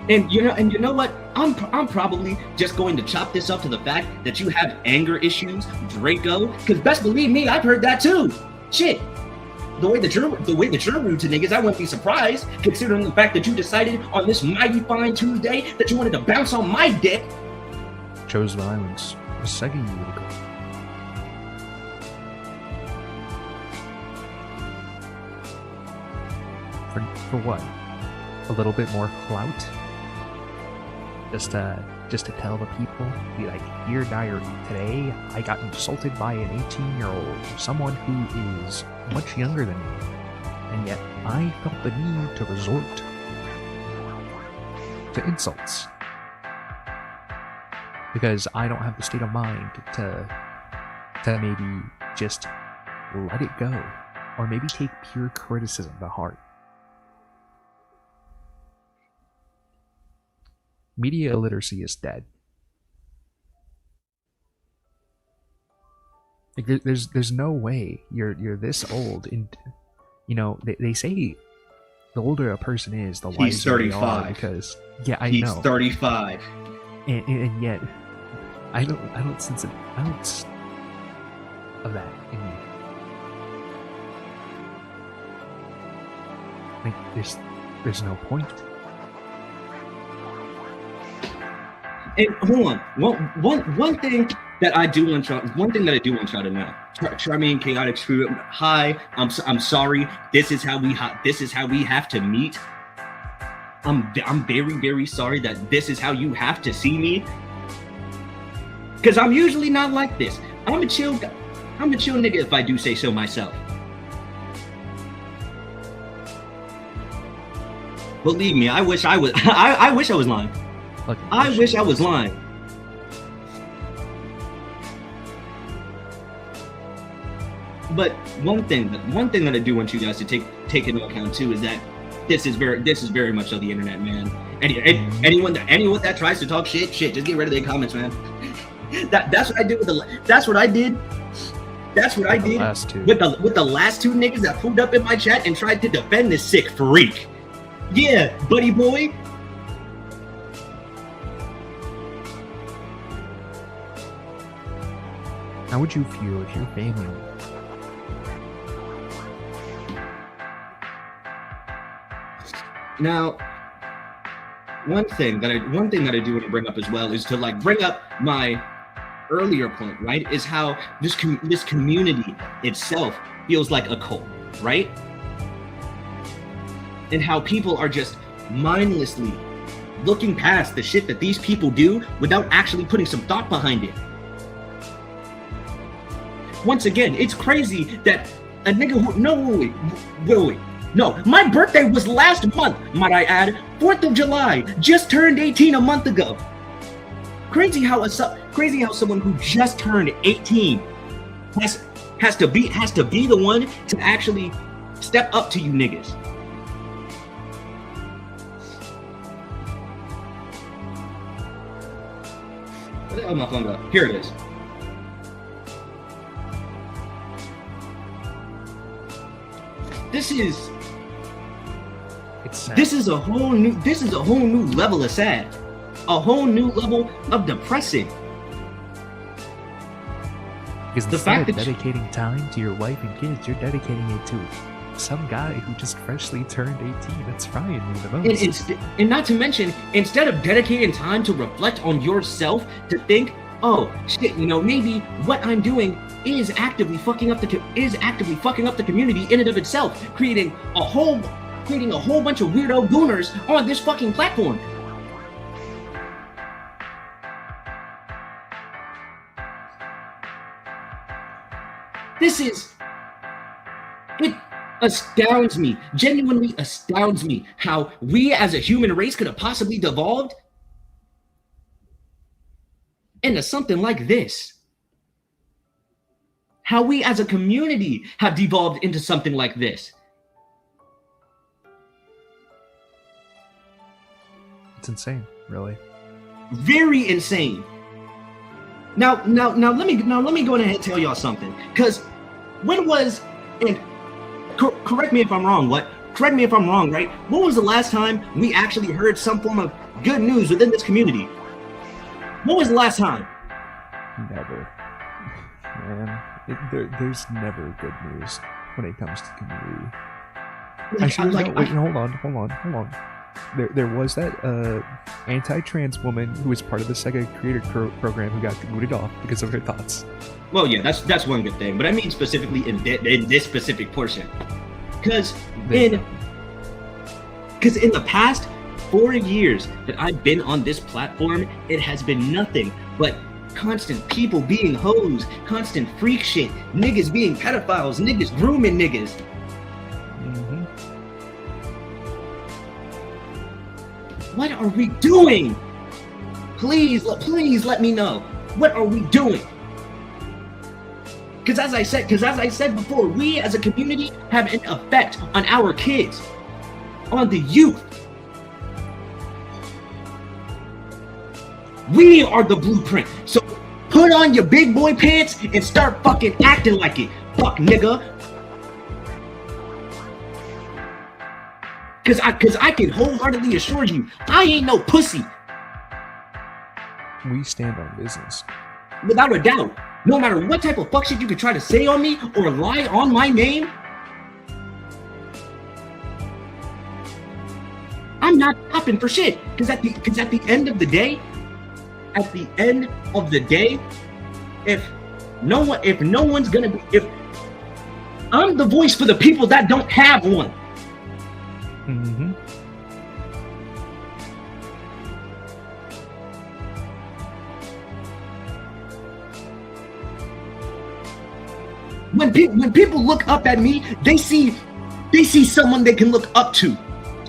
And you know what? I'm probably just going to chop this up to the fact that you have anger issues, Draco. Because best believe me, I've heard that too. Shit. The way that you're rude to niggas, I wouldn't be surprised, considering the fact that you decided on this mighty fine Tuesday that you wanted to bounce on my dick. Chose violence. The second you would go. For what? A little bit more clout? Just to tell the people, be like, dear diary, today I got insulted by an 18-year-old, someone who is much younger than me, and yet I felt the need to resort to insults. Because I don't have the state of mind to maybe just let it go, or maybe take pure criticism to heart. Media illiteracy is dead. Like there's no way you're this old, and you know they say the older a person is, the wiser they are. Because He's know 35, and yet I don't sense an ounce of that in me. Like there's no point. And hold on, one thing that I do want y'all to know. Charming Chaotic Screw. Hi, I'm sorry. This is how we have to meet. I'm very, very sorry that this is how you have to see me. Cause I'm usually not like this. I'm a chill nigga, if I do say so myself. Believe me, I wish I was. I wish I was lying. I wish I was lying. but one thing that I do want you guys to take into account too is that this is very much of the internet, man. Anyone that tries to talk shit, just get rid of their comments, man. That's what I did with with the last two niggas that pulled up in my chat and tried to defend this sick freak. Yeah, buddy boy. How would you feel if your family? Now, one thing that I do want to bring up as well is to like bring up my earlier point, right? Is how this community itself feels like a cult, right? And how people are just mindlessly looking past the shit that these people do without actually putting some thought behind it. Once again, it's crazy that a nigga who no, my birthday was last month, might I add, 4th of July, just turned 18 a month ago. Crazy how someone who just turned 18 has to be the one to actually step up to you niggas. Where the hell my phone go? Here it is. This is a whole new level of sad, a whole new level of depressing. Because instead of dedicating time to your wife and kids, you're dedicating it to some guy who just freshly turned 18. That's frying me the most. And not to mention, instead of dedicating time to reflect on yourself, to think, oh shit, maybe what I'm doing is actively fucking up the community in and of itself, creating a whole bunch of weirdo gooners on this fucking platform. It astounds me, genuinely astounds me, how we as a human race could have possibly devolved into something like this. How we as a community have devolved into something like this. It's insane, really. Very insane. Now let me go ahead and tell y'all something. Because correct me if I'm wrong, right? When was the last time we actually heard some form of good news within this community? When was the last time? Never. Man, there's never good news when it comes to community. Hold on. There was that anti-trans woman who was part of the Sega Creator Program who got booted off because of her thoughts. Well, yeah, that's one good thing, but I mean specifically in this specific portion, because in the past 4 years that I've been on this platform, it has been nothing but constant people being hoes, constant freak shit, niggas being pedophiles, niggas grooming niggas. Mm-hmm. What are we doing? Please let me know. What are we doing? Because as I said before, we as a community have an effect on our kids, on the youth. We are the blueprint. So put on your big boy pants and start fucking acting like it. Fuck nigga. Cause I can wholeheartedly assure you, I ain't no pussy. We stand on business. Without a doubt. No matter what type of fuck shit you could try to say on me or lie on my name, I'm not popping for shit. Cause at the end of the day, if I'm the voice for the people that don't have one. Mm-hmm. When people look up at me, they see someone they can look up to.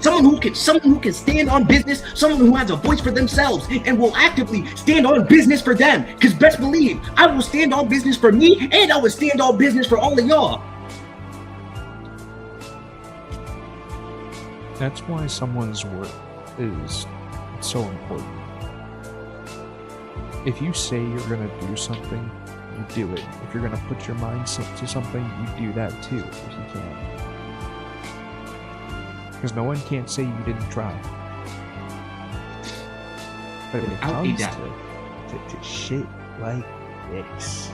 Someone who can stand on business, someone who has a voice for themselves and will actively stand on business for them. Because best believe, I will stand on business for me and I will stand on business for all of y'all. That's why someone's work is so important. If you say you're gonna do something, you do it. If you're gonna put your mind to something, you do that too, if you can. Because no one can't say you didn't try. But when it comes to shit like this,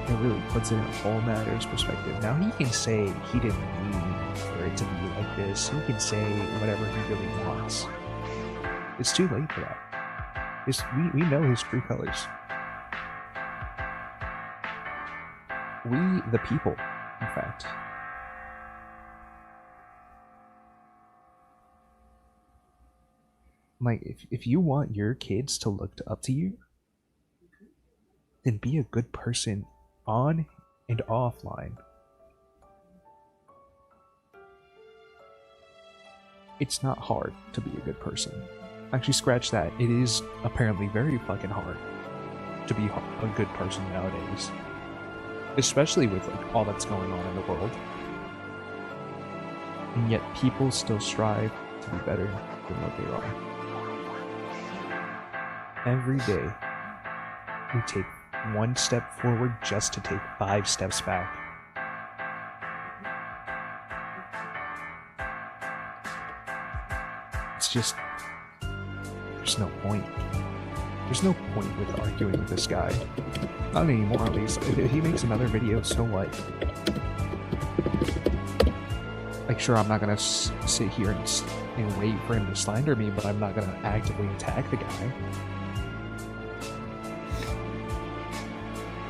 it really puts it in a whole matter's perspective. Now he can say he didn't mean for it to be like this. He can say whatever he really wants. It's too late for that. We know his true colors. We, the people, in fact. Like, if you want your kids to look up to you, then be a good person on and offline. It's not hard to be a good person. Actually, scratch that. It is apparently very fucking hard to be a good person nowadays. Especially with like, all that's going on in the world. And yet people still strive to be better than what they are. Every day, we take one step forward just to take 5 steps back. It's just... there's no point. There's no point with arguing with this guy. Not anymore, at least. If he makes another video, so what? Like, sure, I'm not gonna sit here and wait for him to slander me, but I'm not gonna actively attack the guy.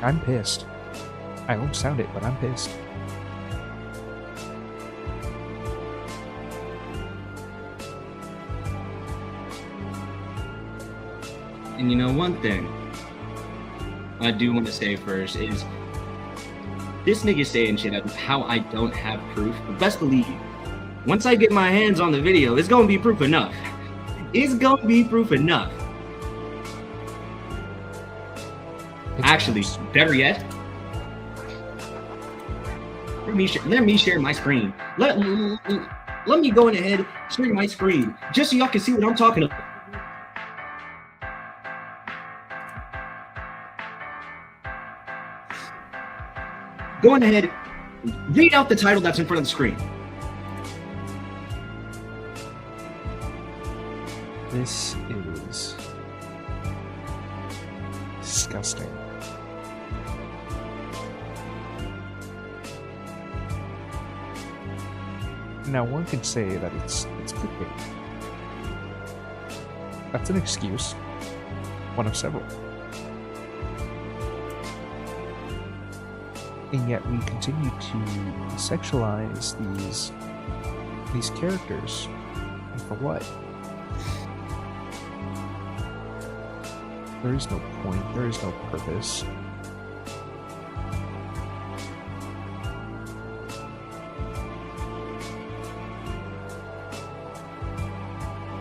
I'm pissed. I won't sound it, but I'm pissed. And you know, one thing I do want to say first is this nigga saying shit about how I don't have proof. But best believe, once I get my hands on the video, it's gonna be proof enough. It's gonna be proof enough. Actually, better yet, let me share my screen. Let me go ahead, share my screen, just so y'all can see what I'm talking about. Go ahead, read out the title that's in front of the screen. This is disgusting. Now, one can say that it's clickbait. That's an excuse. One of several. And yet we continue to sexualize these characters. And for what? There is no point, there is no purpose.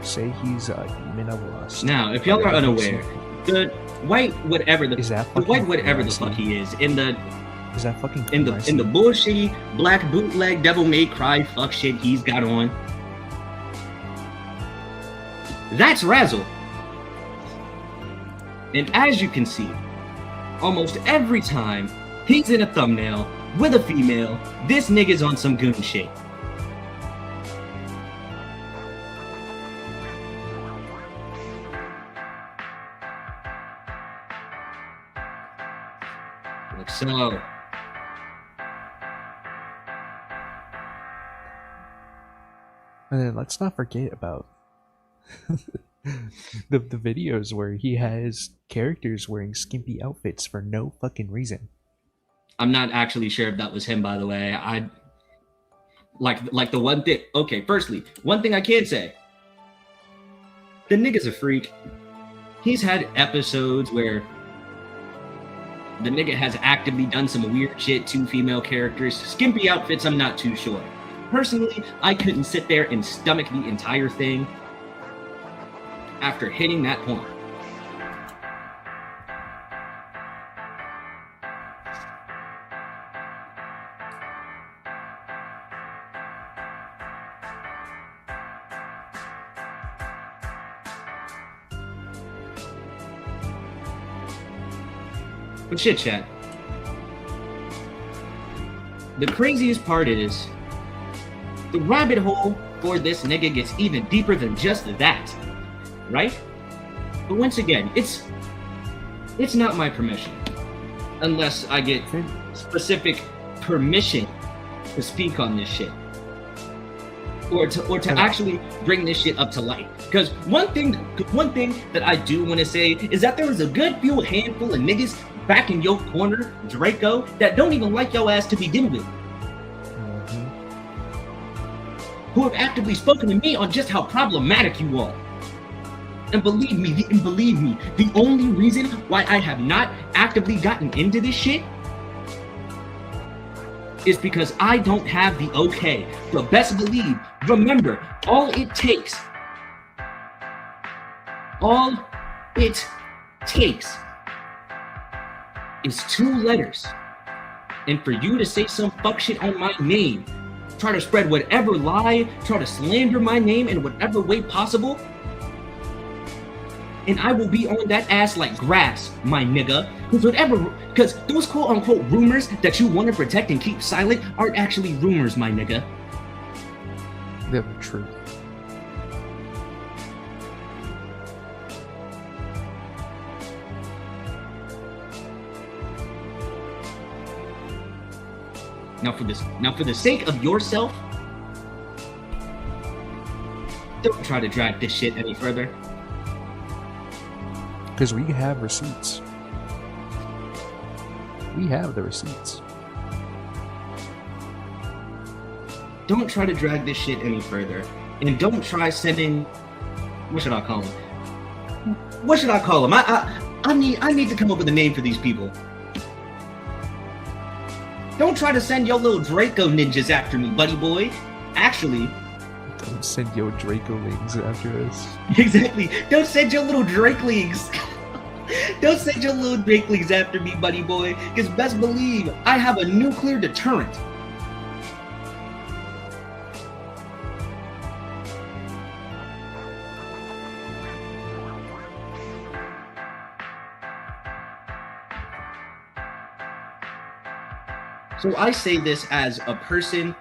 Say he's a demon of lust. Now, if y'all are unaware, the white whatever the fuck he is in the Is that fucking in the bullshitty black bootleg devil may cry fuck shit he's got on? That's Razzle. And as you can see, almost every time he's in a thumbnail with a female, this nigga's on some goon shit. Like so. And then let's not forget about the videos where he has characters wearing skimpy outfits for no fucking reason. I'm not actually sure if that was him, by the way. I like the one thing. Okay, firstly, one thing I can say: the nigga's a freak. He's had episodes where the nigga has actively done some weird shit to female characters. Skimpy outfits, I'm not too sure. Personally, I couldn't sit there and stomach the entire thing after hitting that point. But shit, chat. The craziest part is the rabbit hole for this nigga gets even deeper than just that, right? But once again, it's not my permission, unless I get specific permission to speak on this shit, or to actually bring this shit up to light. Because one thing that I do want to say is that there is a good few handful of niggas back in your corner, Draco, that don't even like your ass to begin with. Who have actively spoken to me on just how problematic you are. And believe me, the only reason why I have not actively gotten into this shit is because I don't have the okay. But best believe, remember, all it takes is 2 letters. And for you to say some fuck shit on my name, try to spread whatever lie, try to slander my name in whatever way possible, and I will be on that ass like grass, my nigga. Because those quote unquote rumors that you want to protect and keep silent aren't actually rumors, my nigga. They're true. Now for the sake of yourself, don't try to drag this shit any further. Because we have receipts. We have the receipts. Don't try to drag this shit any further. And don't try sending... What should I call them? What should I call them? I need to come up with a name for these people. Don't try to send your little Draco ninjas after me, buddy boy. Actually... Don't send your Draco Lings after us. Exactly. Don't send your little Drakelings. Don't send your little Drakelings after me, buddy boy. Because best believe, I have a nuclear deterrent. So I say this as a person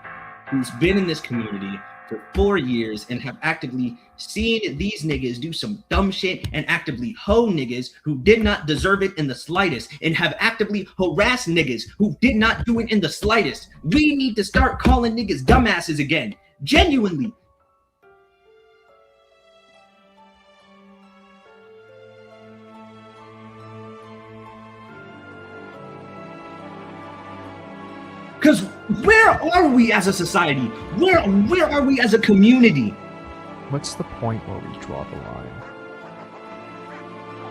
who's been in this community for 4 years and have actively seen these niggas do some dumb shit and actively hoe niggas who did not deserve it in the slightest, and have actively harassed niggas who did not do it in the slightest. We need to start calling niggas dumbasses again. Genuinely. Because where are we as a society? Where are we as a community? What's the point where we draw the line?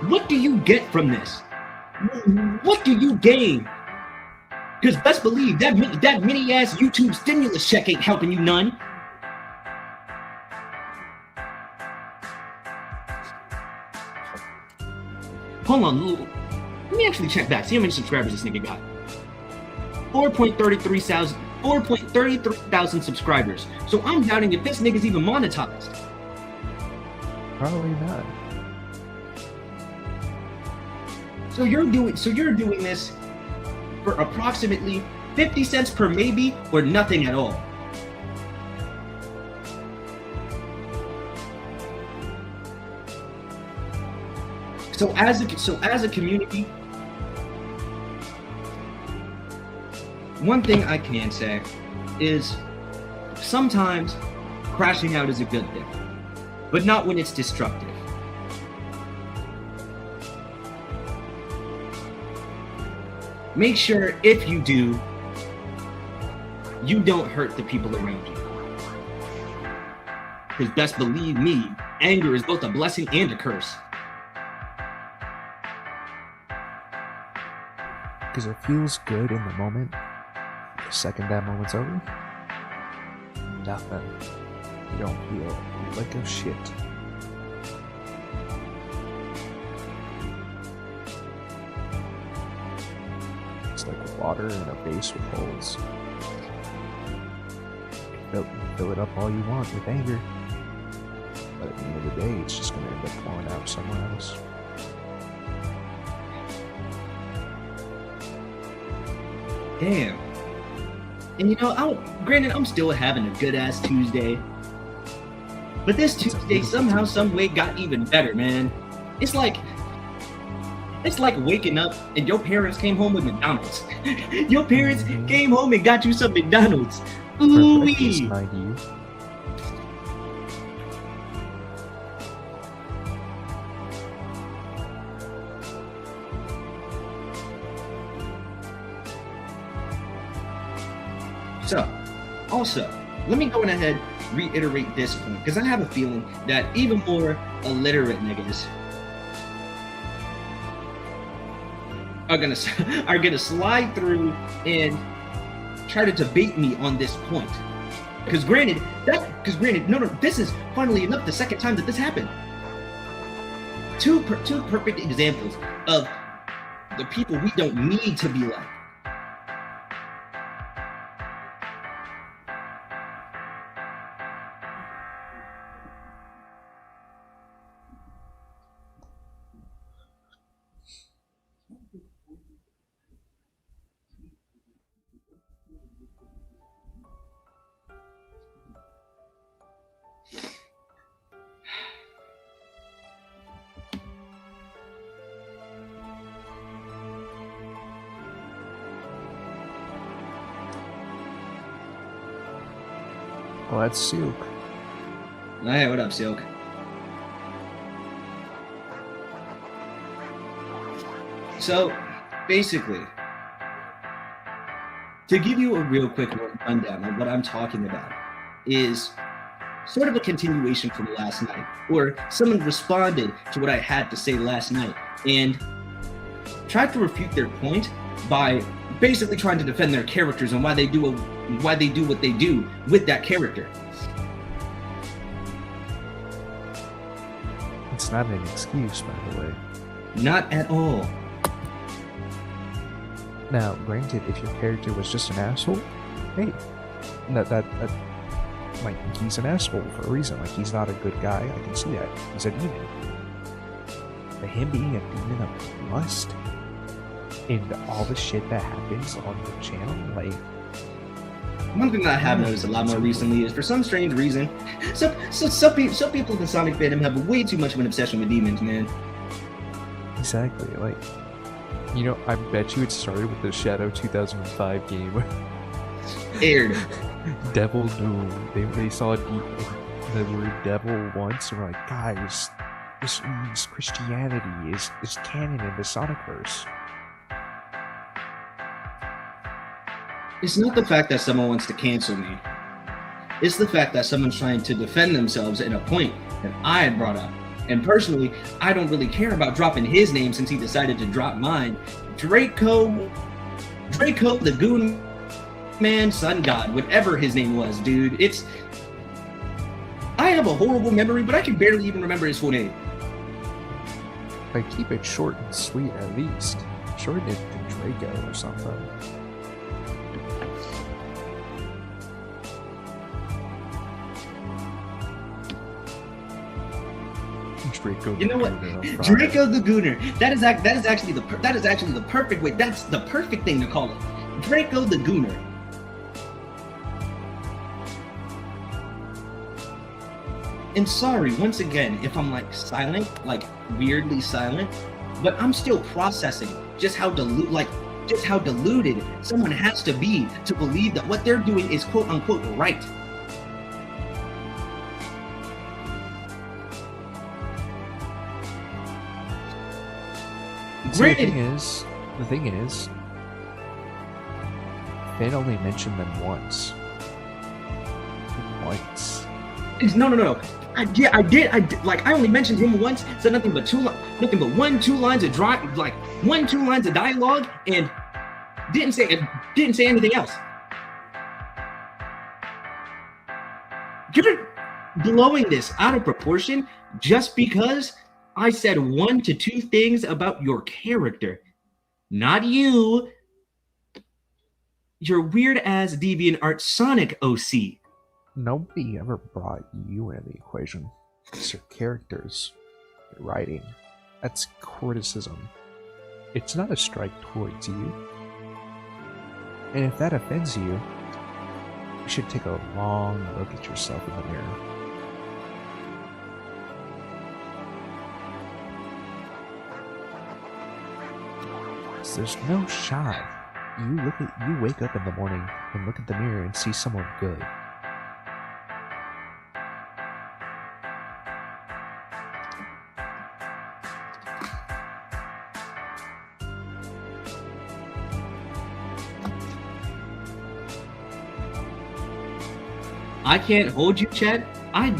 What do you get from this? What do you gain? Because best believe that mini-ass YouTube stimulus check ain't helping you none. Hold on, let me actually check back. See how many subscribers this nigga got. 4.33 thousand subscribers. So I'm doubting if this nigga's even monetized. Probably not. So you're doing this for approximately 50 cents per maybe, or nothing at all. So as a community, one thing I can say is sometimes crashing out is a good thing, but not when it's destructive. Make sure if you do, you don't hurt the people around you. Because best believe me, anger is both a blessing and a curse. Because it feels good in the moment. The second that moment's over, nothing. You don't feel a lick of shit. It's like water in a vase with holes. Fill it up all you want with anger, but at the end of the day, it's just going to end up pouring out somewhere else. Damn. And you know, granted, I'm still having a good ass Tuesday, but this Tuesday somehow, some way got even better, man. It's like waking up and your parents came home with McDonald's. Your parents came home and got you some McDonald's. Ooh-wee. So, also, let me go ahead reiterate this point, because I have a feeling that even more illiterate niggas are gonna slide through and try to debate me on this point. Because granted, no, this is funnily enough the second time that this happened. Two perfect examples of the people we don't need to be like. Well, that's Silk. Hey, what up, Silk? So, basically, to give you a real quick rundown of what I'm talking about is sort of a continuation from last night, or someone responded to what I had to say last night and tried to refute their point by basically trying to defend their characters and why they do what they do with that character. It's not an excuse, by the way. Not at all. Now, granted, if your character was just an asshole, hey, that like, he's an asshole for a reason. Like, he's not a good guy. I can see that. He's a demon. But him being a demon of lust and all the shit that happens on the channel, like, one thing that I have noticed a lot more recently is, for some strange reason, some people in the Sonic fandom have way too much of an obsession with demons, man. Exactly. Like, you know, I bet you it started with the Shadow 2005 game. Aired. Devil Doom. They saw the word devil once and were like, guys, this means Christianity is canon in the Sonicverse. It's not the fact that someone wants to cancel me. It's the fact that someone's trying to defend themselves in a point that I had brought up. And personally, I don't really care about dropping his name since he decided to drop mine. Draco the Goon Man, Sun God, whatever his name was, dude. I have a horrible memory, but I can barely even remember his full name. Like, keep it short and sweet at least. Shorten it to Draco or something. Draco, you know what? Draco the Gooner. That is actually the perfect way. That's the perfect thing to call it. Draco the Gooner. And sorry once again if I'm like silent, like weirdly silent, but I'm still processing just how deluded someone has to be to believe that what they're doing is quote unquote right. So the thing is, Finn only mentioned them once. No. I did. Like, I only mentioned him once. Said nothing but two lines of dialogue, and didn't say anything else. You're blowing this out of proportion just because I said 1 to 2 things about your character. Not you. Your weird-ass DeviantArt Sonic OC. Nobody ever brought you into the equation. It's your characters, your writing. That's criticism. It's not a strike towards you. And if that offends you, you should take a long look at yourself in the mirror. So there's no shot. You wake up in the morning and look at the mirror and see someone good. I can't hold you, Chad. I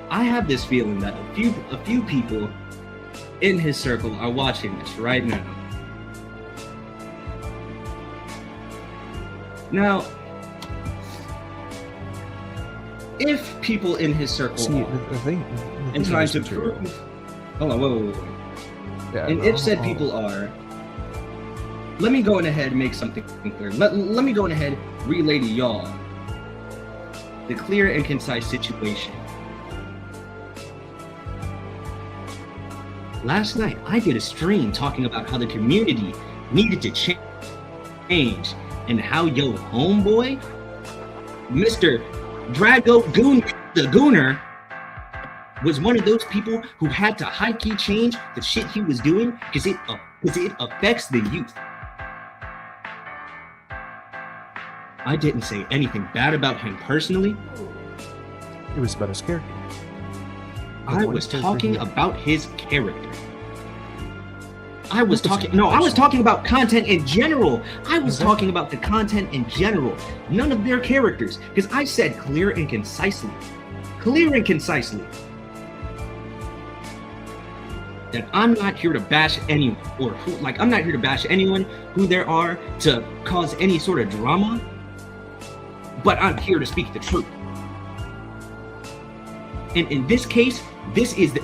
have this feeling that a few people in his circle are watching this right now. Now, if people in his circle and trying to prove, hold on, wait. Yeah, and if said people are, let me go ahead and make something clear. Let me go ahead and relay to y'all the clear and concise situation. Last night, I did a stream talking about how the community needed to change and how yo homeboy, Mr. Drago the Gooner, was one of those people who had to high-key change the shit he was doing because it affects the youth. I didn't say anything bad about him personally. It was about his character. I was talking about his character. I was talking about content in general. I was talking about the content in general. None of their characters. Because I said clear and concisely. That I'm not here to bash anyone, I'm not here to bash anyone who there are to cause any sort of drama, but I'm here to speak the truth. And in this case, this is the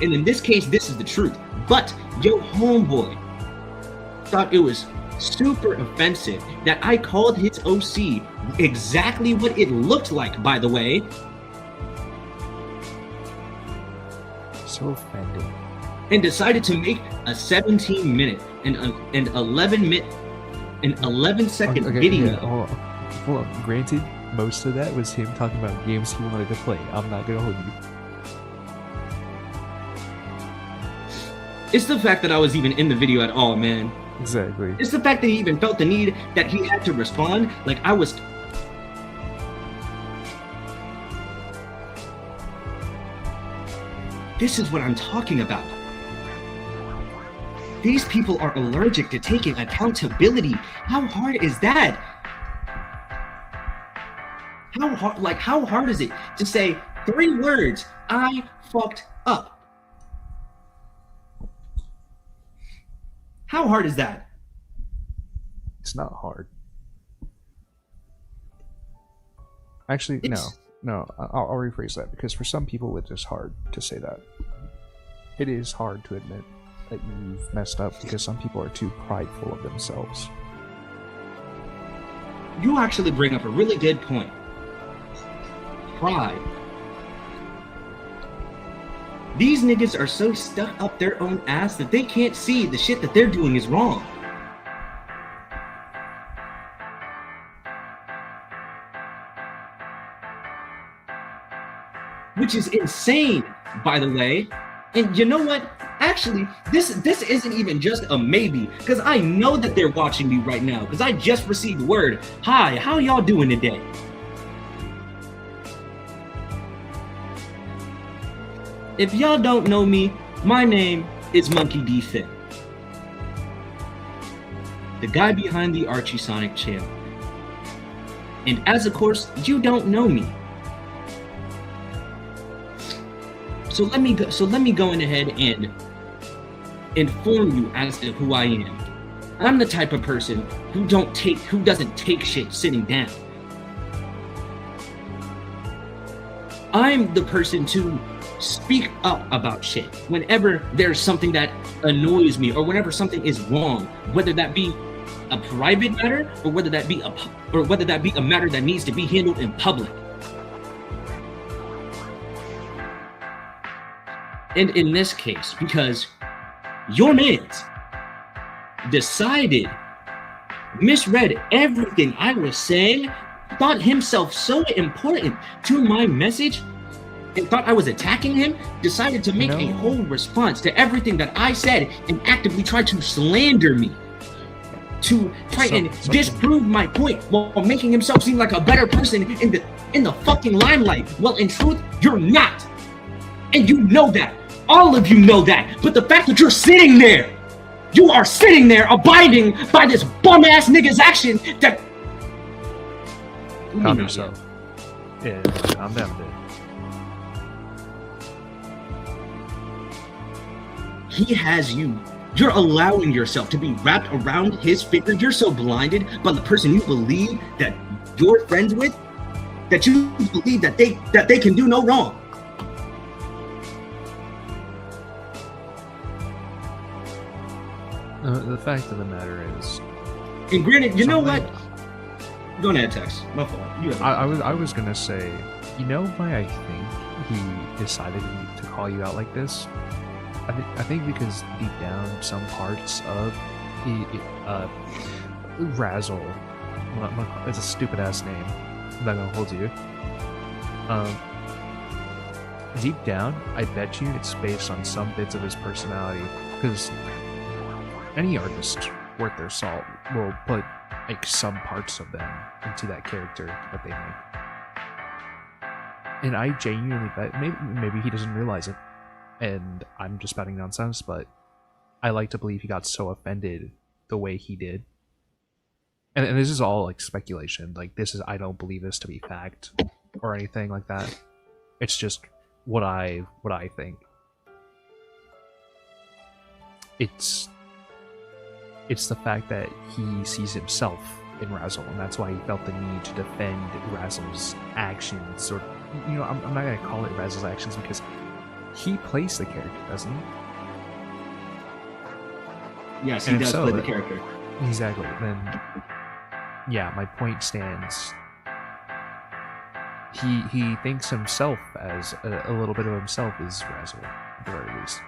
truth. But yo homeboy thought it was super offensive that I called his OC exactly what it looked like, by the way. So offended. And decided to make a 17-minute and 11-second video. Yeah, hold on. Granted, most of that was him talking about games he wanted to play. I'm not gonna hold you. It's the fact that I was even in the video at all, man. Exactly. It's the fact that he even felt the need that he had to respond like I was. This is what I'm talking about. These people are allergic to taking accountability. How hard is that? How hard is it to say 3 words? I fucked up. How hard is that? It's not hard. Actually, no. I'll rephrase that, because for some people it's just hard to say that. It is hard to admit that you've messed up because some people are too prideful of themselves. You actually bring up a really good point. Pride. These niggas are so stuck up their own ass that they can't see the shit that they're doing is wrong. Which is insane, by the way. And you know what? Actually, this isn't even just a maybe, because I know that they're watching me right now, because I just received word. Hi, how y'all doing today? If y'all don't know me, my name is Monkey D. Finn, the guy behind the Archie Sonic channel. And as of course, you don't know me. So let me go in ahead and inform you as to who I am. I'm the type of person who doesn't take shit sitting down. I'm the person to speak up about shit whenever there's something that annoys me or whenever something is wrong, whether that be a private matter or whether that be a matter that needs to be handled in public. And in this case, because your man's decided, misread everything I was saying, thought himself so important to my message, and thought I was attacking him, decided to make a whole response to everything that I said and actively tried to slander me, to try and disprove my point while making himself seem like a better person in the fucking limelight. Well, in truth, you're not. And you know that. All of you know that. But the fact that you're sitting there, you are sitting there abiding by this bum-ass nigga's action that... Calm yourself. Yeah, calm down, dude. He has you. You're allowing yourself to be wrapped around his finger. You're so blinded by the person you believe that you're friends with, that you believe that they can do no wrong. The fact of the matter is, and granted, you know what? Go ahead, Tex. My fault. I was gonna say, you know why I think he decided to call you out like this? I think because deep down, some parts of Razzle, it's a stupid ass name. I'm not gonna hold you. Deep down, I bet you it's based on some bits of his personality, because any artist worth their salt will put like some parts of them into that character that they make. And I genuinely bet, maybe he doesn't realize it, and I'm just spouting nonsense, but I like to believe he got so offended the way he did. And this is all like speculation. Like, I don't believe this to be fact or anything like that. It's just what I think. It's the fact that he sees himself in Razzle, and that's why he felt the need to defend Razzle's actions. Or, I'm not going to call it Razzle's actions because he plays the character, doesn't he? Yes, he does play the character. Exactly. Then, yeah, my point stands. He thinks himself as a little bit of himself is Razzle, at the very least.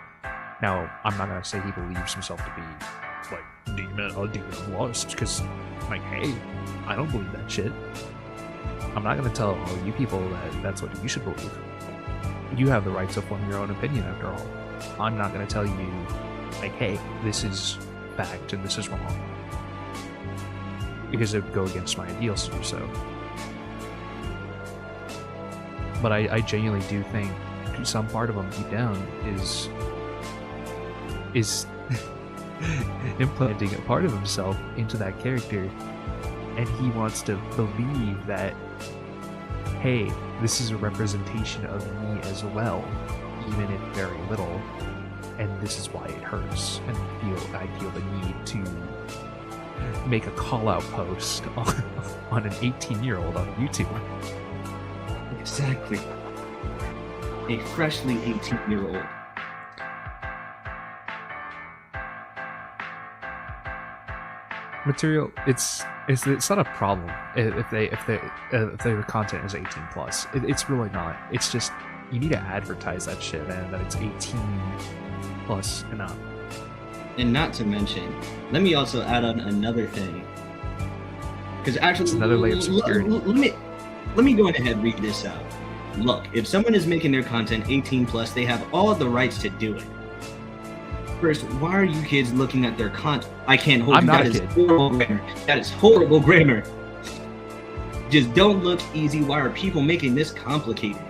Now, I'm not going to say he believes himself to be like a demon of lust, because like, hey, I don't believe that shit. I'm not going to tell all you people that that's what you should believe. You have the right to form your own opinion, after all. I'm not going to tell you like, hey, this is fact and this is wrong, because it would go against my ideals to do so. But I genuinely do think some part of him deep down is implanting a part of himself into that character, and he wants to believe that, hey, this is a representation of me as well, even if very little, and this is why it hurts, and I feel the need to make a call-out post on an 18-year-old on YouTube. Exactly. A freshly 18-year-old. Material, it's not a problem if their content is 18 plus. It's really not. It's just you need to advertise that shit, man, that it's 18 plus and up. And not to mention, let me also add on another thing, because actually, it's another layer of security. Let me go ahead and read this out. Look, if someone is making their content 18 plus, they have all the rights to do it. First, why are you kids looking at their content? I can't hold you. That is horrible grammar. That is horrible grammar. Just don't look easy. Why are people making this complicated?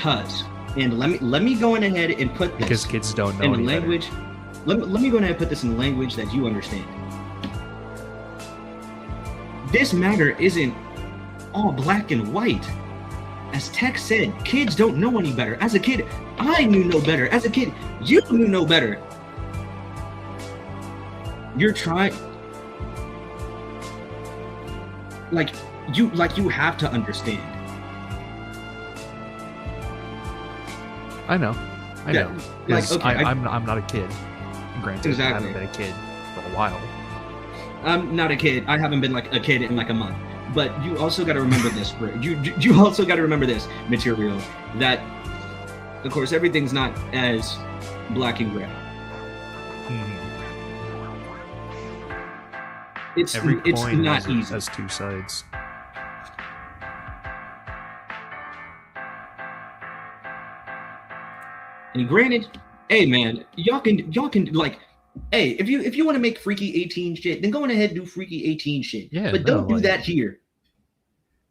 And let me go on ahead and put this because kids don't know in language. Let me go ahead and put this in language that you understand. This matter isn't all black and white. As Tex said, kids don't know any better. As a kid, I knew no better. As a kid, you knew no better. You're trying, you have to understand. I know. Yeah, like, 'Cause okay, I'm not a kid. Granted, Exactly. I haven't been a kid for a while. I'm not a kid. I haven't been like a kid in like a month. But you also got to remember this. You also got to remember this material that, of course, everything's not as black and gray. It's Every it's coin not has, easy. has two sides. And granted, hey man, y'all can like, hey, if you want to make freaky 18 shit, then go on ahead and do freaky 18 shit. Yeah, but no, don't do like- that here.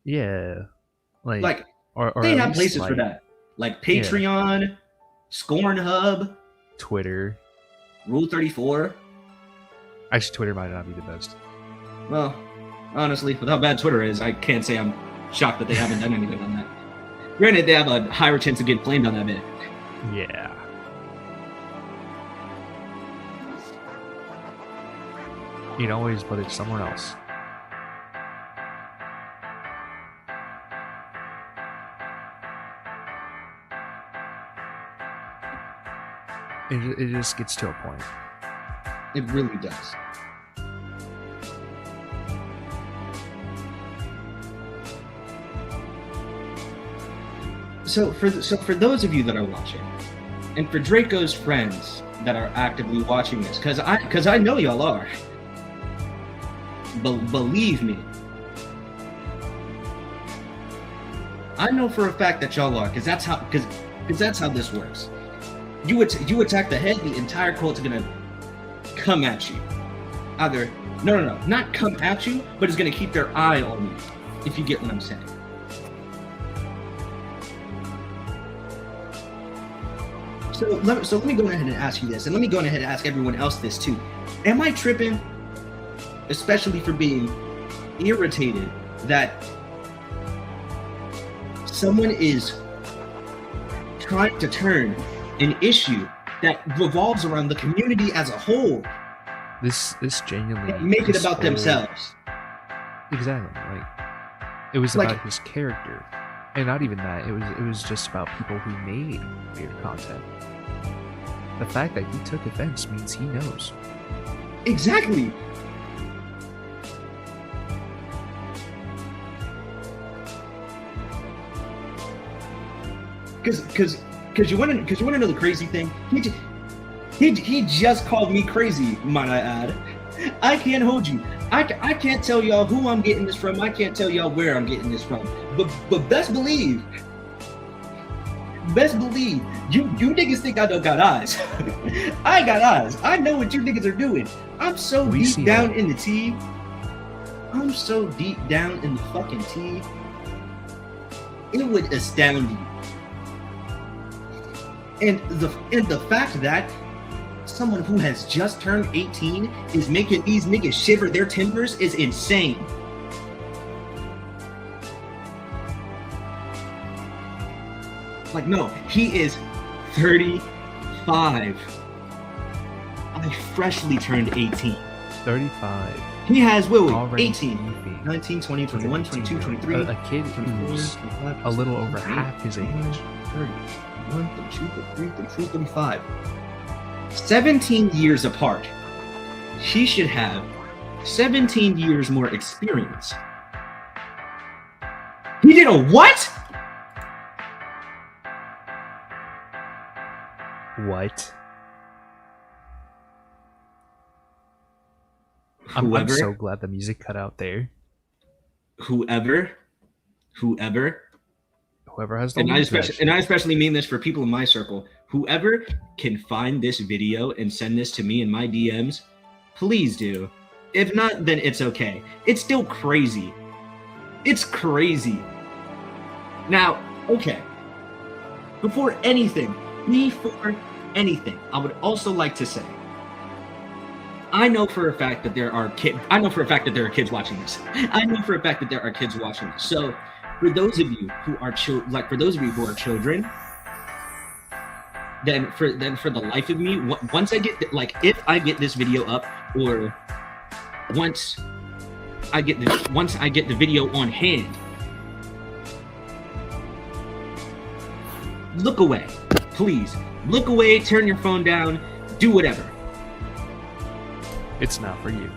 Yeah, Like or they at have least, places like, for that, like Patreon, Scorn Hub, Twitter. Rule 34. Actually, Twitter might not be the best. Well, honestly, with how bad Twitter is, I can't say I'm shocked that they haven't done anything on that. Granted, they have a higher chance of getting flamed on that bit. Yeah. You can always put it somewhere else. It just gets to a point. It really does. So for those of you that are watching, and for Draco's friends that are actively watching this, because I know y'all are. Believe me, I know for a fact that y'all are, because that's how this works. You attack the head, the entire cult's gonna come at you. Either no, not come at you, but it's gonna keep their eye on you. If you get what I'm saying. So let me go ahead and ask you this, and let me go ahead and ask everyone else this too. Am I tripping, especially for being irritated that someone is trying to turn an issue that revolves around the community as a whole, This genuinely and make it this about whole- themselves? Exactly. Like it was Like- about his character, and not even that. It was just about people who made weird content. The fact that he took offense means he knows. Exactly. Because you want to know the crazy thing? He just called me crazy, might I add. I can't hold you. I can't tell y'all who I'm getting this from. I can't tell y'all where I'm getting this from. But best believe, you niggas think I don't got eyes. I got eyes. I know what you niggas are doing. I'm so We see deep down that. in the tea. I'm so deep down in the fucking tea. It would astound you. And the fact that someone who has just turned 18 is making these niggas shiver their timbers is insane. Like, no, he is 35. I freshly turned 18. 35. He has, wait, Already 18. beefing. 19, 20, 21, 22, 23. A kid who's a little over half his age. 31, 32, 33, 34, 35. 17 years apart. He should have 17 years more experience. He did a what? What? I'm Whoever, so glad the music cut out there. whoever Whoever has the and I lead to that especially mean this for people in my circle. Whoever can find this video and send this to me in my DMs, please do. If not, then it's okay. It's still crazy. It's crazy. Now, okay. Before anything, I would also like to say, I know for a fact that there are kids watching this. I know for a fact that there are kids watching this. So, for those of you who are children, then for the life of me, once I get if I get this video up, or once I get the video on hand, look away. please look away, turn your phone down, do whatever. It's not for you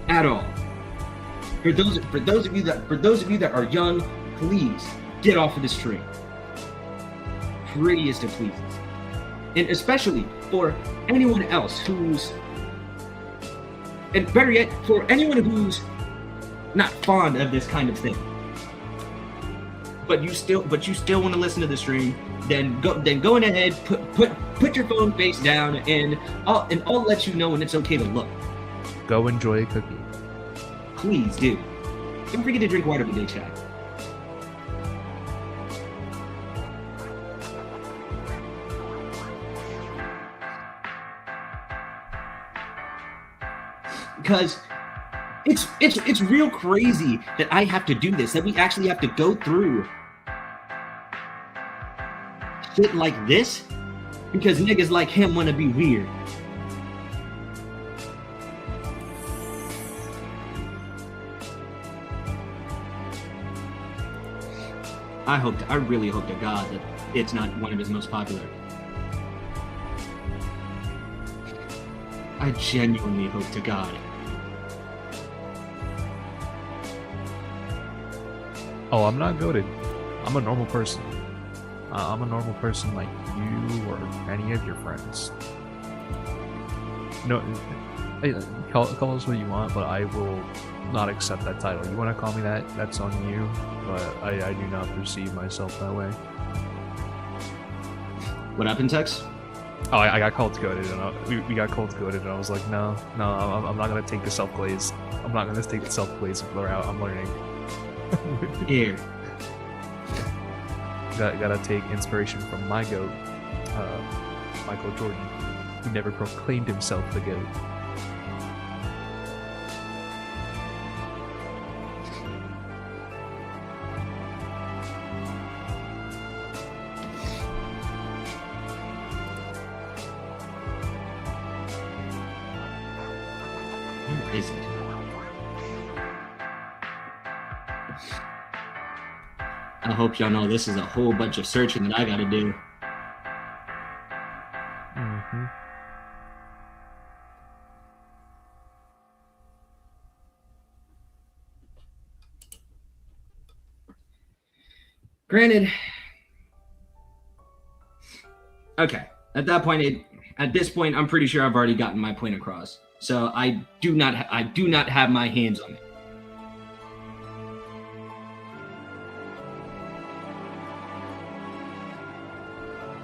at all. For those of you that are young, please get off of the stream. Prettiest of pleases. And especially for anyone else who's, and better yet, for anyone who's not fond of this kind of thing, but you still want to listen to the stream, then go ahead, put your phone face down, and I'll let you know when it's okay to look. Go enjoy a cookie. Please do. Don't forget to drink water every day, chat. Because it's real crazy that I have to do this, that we actually have to go through shit like this because niggas like him want to be weird. I really hope to God that it's not one of his most popular. I genuinely hope to God. Oh, I'm not goated. I'm a normal person. I'm a normal person like you or any of your friends. No, call us what you want, but I will not accept that title. You want to call me that? That's on you. But I do not perceive myself that way. What happened, Tex? Oh, I got called goated, and we got called goated, and I was like, no, I'm not gonna take the self glaze. I'm not gonna take the self glaze and blur out. I'm learning. Here. Gotta take inspiration from my goat, Michael Jordan, who never proclaimed himself the goat. Who is it? I hope y'all know this is a whole bunch of searching that I gotta do. Mm-hmm. Granted, okay. At this point, I'm pretty sure I've already gotten my point across. So I do not have my hands on it.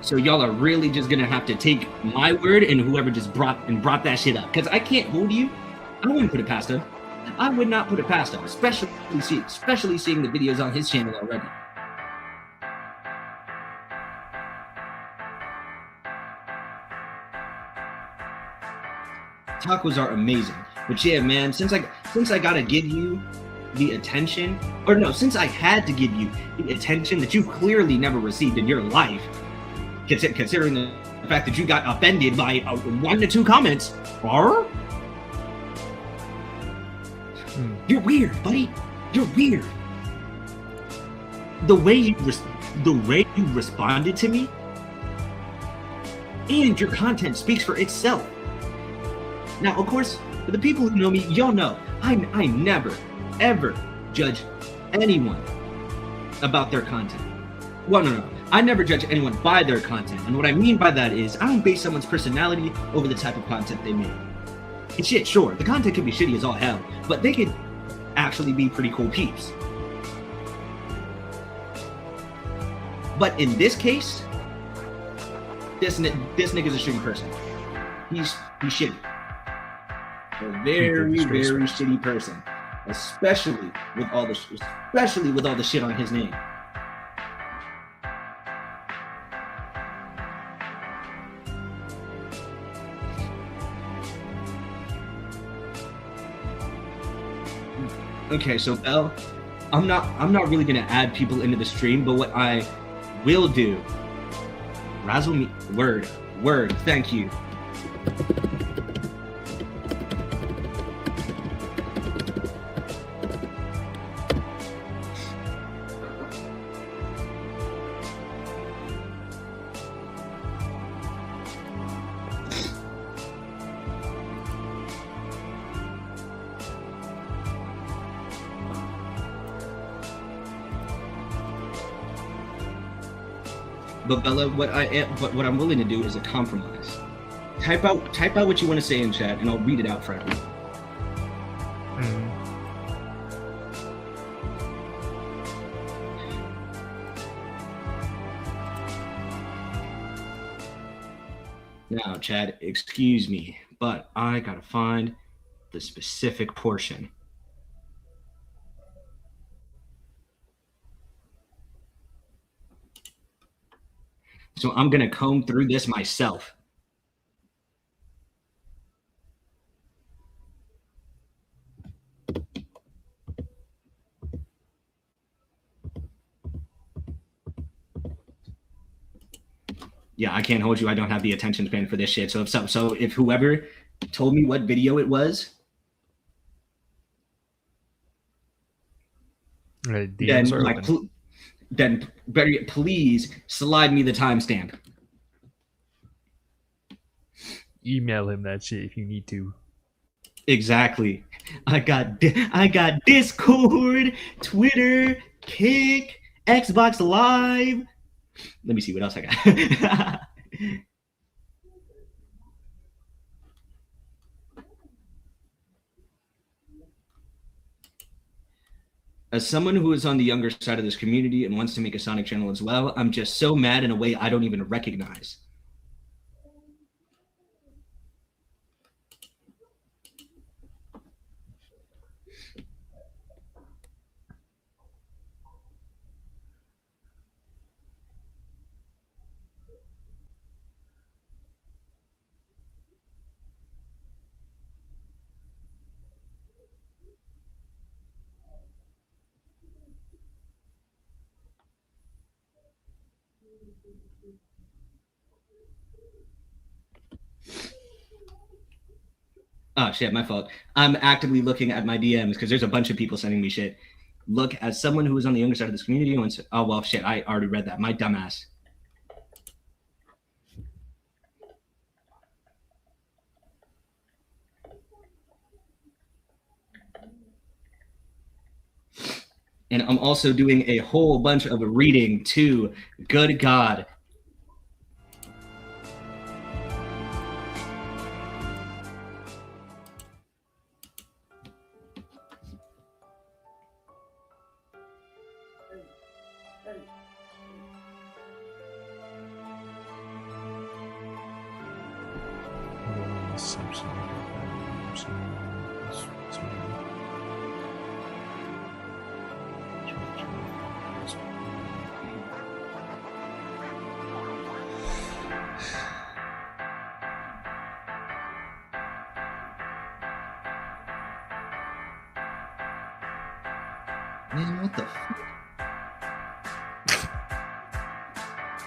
So y'all are really just gonna have to take my word and whoever just brought that shit up, because I can't hold you. I wouldn't put it past him. I would not put it past him, especially seeing the videos on his channel already. Tacos are amazing, but yeah, man. Since I gotta give you the attention, or no, since I had to give you the attention that you clearly never received in your life. Considering the fact that you got offended by 1 to 2 comments, You're weird, buddy. You're weird. The way you responded to me, and your content speaks for itself. Now, of course, for the people who know me, y'all know I never ever judge anyone about their content. Well, no. I never judge anyone by their content. And what I mean by that is I don't base someone's personality over the type of content they make. And shit, sure, the content could be shitty as all hell, but they could actually be pretty cool peeps. But in this case, this nigga's a shitty person. He's shitty. A very shitty person. Especially with all the shit on his name. Okay, so Belle, I'm not really gonna add people into the stream, but what I will do, razzle me, word, thank you. But Bella, what I'm willing to do is a compromise. Type out what you want to say in chat, and I'll read it out for everyone. Now, Chad, excuse me, but I gotta find the specific portion. So I'm gonna comb through this myself. Yeah, I can't hold you. I don't have the attention span for this shit. So if whoever told me what video it was, then please slide me the timestamp. Email him that shit if you need to. Exactly. I got Discord, Twitter, Kick, Xbox Live. Let me see what else I got. As someone who is on the younger side of this community and wants to make a Sonic channel as well, I'm just so mad in a way I don't even recognize. Oh shit, my fault. I'm actively looking at my DMs because there's a bunch of people sending me shit. Look, as someone who is on the younger side of this community, oh well, shit, I already read that. My dumbass. And I'm also doing a whole bunch of reading too. Good God. Man, what the fuck?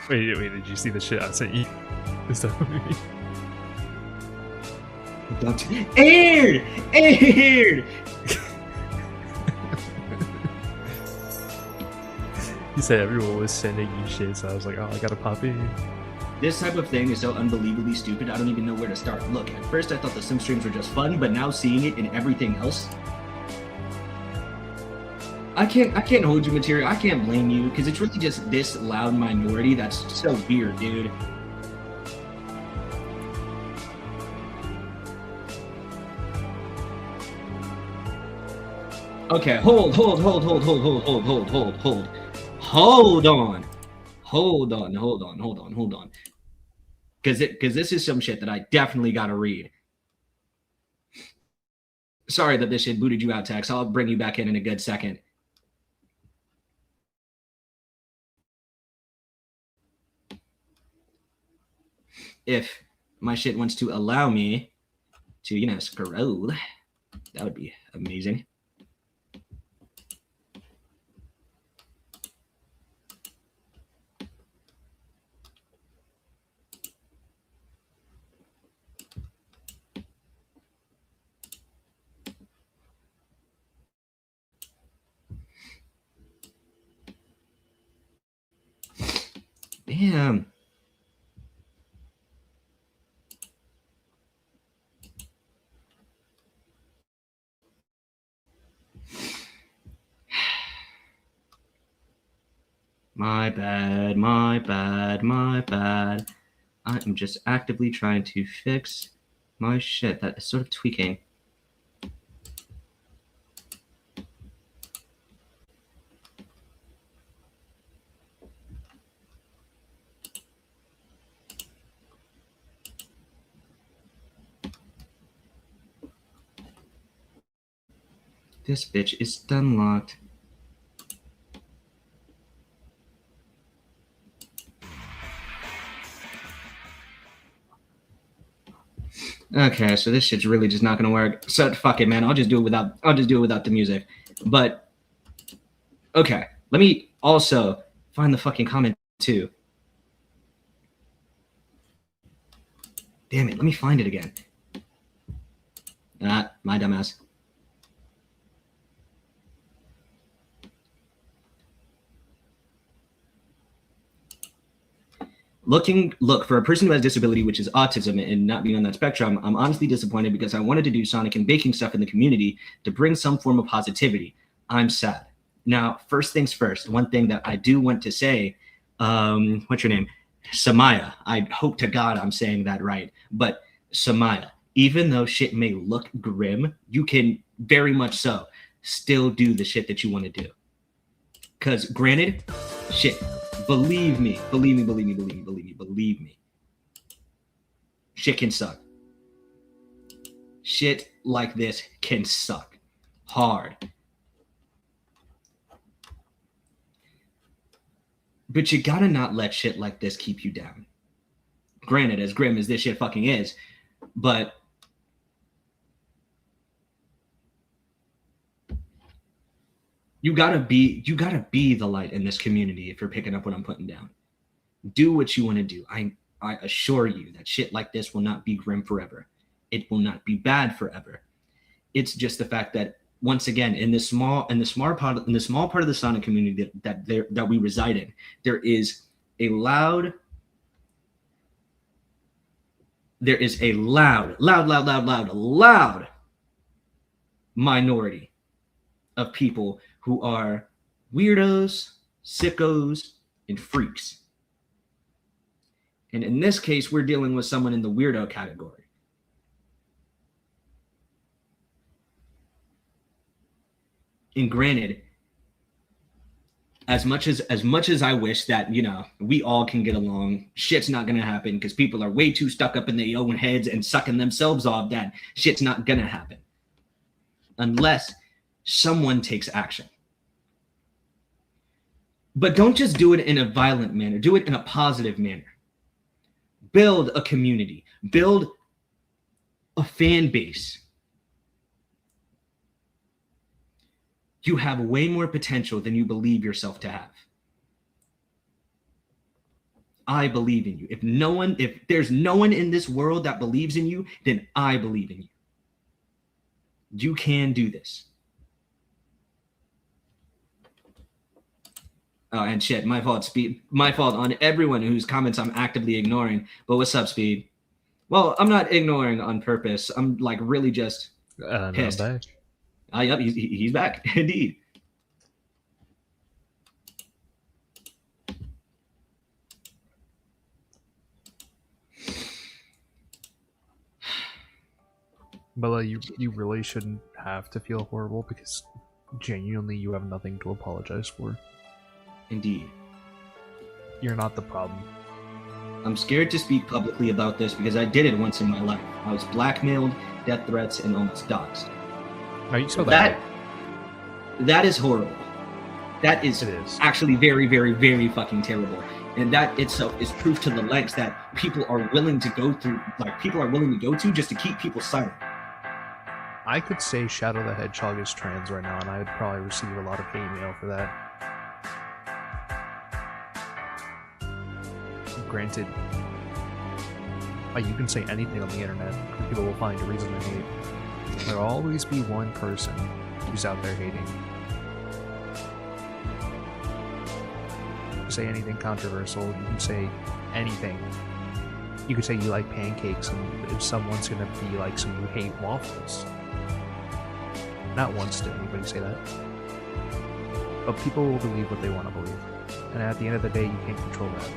Wait, did you see the shit I sent you? This stuff. Aired! He said everyone was sending you shit, so I was like, oh, I gotta pop in. This type of thing is so unbelievably stupid, I don't even know where to start. Look, at first I thought the Sim streams were just fun, but now seeing it in everything else, I can't hold you, Material. I can't blame you, because it's really just this loud minority that's so weird, dude. Okay, hold on. Because this is some shit that I definitely gotta read. Sorry that this shit booted you out, Tex. I'll bring you back in a good second. If my shit wants to allow me to, you know, scroll, that would be amazing. Damn. My bad, my bad, my bad. I am just actively trying to fix my shit that is sort of tweaking. This bitch is done locked. Okay, so this shit's really just not gonna work. So fuck it, man. I'll just do it without the music. But okay, let me also find the fucking comment too. Damn it, let me find it again. Ah, my dumbass. Look, for a person who has disability, which is autism, and not being on that spectrum, I'm honestly disappointed because I wanted to do Sonic and baking stuff in the community to bring some form of positivity. I'm sad. Now, first things first, one thing that I do want to say, what's your name? Samaya. I hope to God I'm saying that right. But Samaya, even though shit may look grim, you can very much so still do the shit that you want to do. Because granted, shit, believe me. Shit can suck. Shit like this can suck hard. But you gotta not let shit like this keep you down. Granted, as grim as this shit fucking is, but you gotta be the light in this community if you're picking up what I'm putting down. Do what you want to do. I assure you that shit like this will not be grim forever. It will not be bad forever. It's just the fact that once again, in the small part of the Sonic community that we reside in, there is a loud minority of people who are weirdos, sickos, and freaks. And in this case, we're dealing with someone in the weirdo category. And granted, as much as I wish that, you know, we all can get along, shit's not gonna happen because people are way too stuck up in their own heads and sucking themselves off that shit's not gonna happen. Unless someone takes action. But don't just do it in a violent manner. Do it in a positive manner. Build a community. Build a fan base. You have way more potential than you believe yourself to have. I believe in you. If there's no one in this world that believes in you, then I believe in you. You can do this. Oh, and shit, my fault, Speed. My fault on everyone whose comments I'm actively ignoring. But what's up, Speed? Well, I'm not ignoring on purpose. I'm like really just pissed. No, Yep, he's back, indeed. But you really shouldn't have to feel horrible because genuinely you have nothing to apologize for. Indeed. You're not the problem. I'm scared to speak publicly about this because I did it once in my life. I was blackmailed, death threats, and almost doxxed. Are you so that? That is horrible. That is actually very, very, very fucking terrible. And that itself is proof to the lengths that people are willing to go through, like people are willing to go to just to keep people silent. I could say Shadow the Hedgehog is trans right now, and I would probably receive a lot of hate mail for that. Granted, you can say anything on the internet, and people will find a reason to hate. There'll always be one person who's out there hating. You can say anything controversial, you can say anything. You could say you like pancakes, and if someone's gonna be like, so you hate waffles. Not once did anybody say that. But people will believe what they want to believe. and at the end of the day, you can't control that.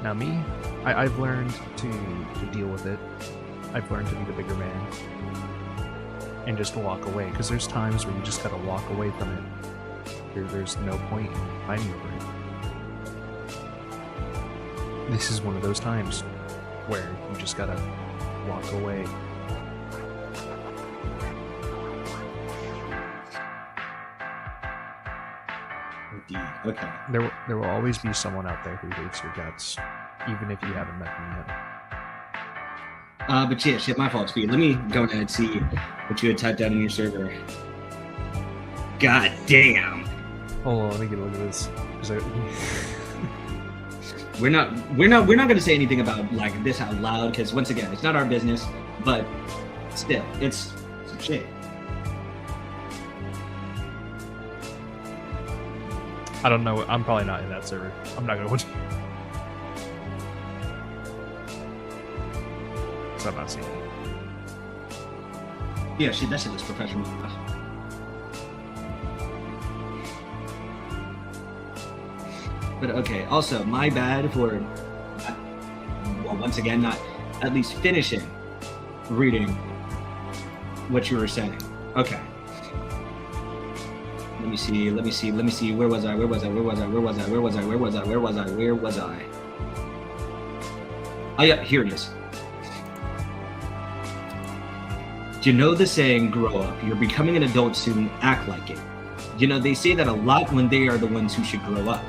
Now me, I've learned to deal with it. I've learned to be the bigger man and just walk away, because there's times where you just gotta walk away from it. There's no point in fighting over it. This is one of those times where you just gotta walk away. Indeed. Okay. There will always be someone out there who hates your guts, even if you haven't met them yet. But yeah, shit, my fault, Speed. Let me go ahead and see what you had typed out in your server. God damn. Hold on, let me get a look at this. We're not gonna say anything about like this out loud, because once again, it's not our business. But still, it's some shit. I don't know. I'm probably not in that server. I'm not gonna. So I'm not seeing it. Yeah, shit, that shit looks professional. But okay, also, my bad for, well, once again, not at least finishing reading what you were saying. Okay. Let me see. Where was I? Oh yeah, here it is. Do you know the saying, grow up? You're becoming an adult soon, act like it. You know, they say that a lot when they are the ones who should grow up.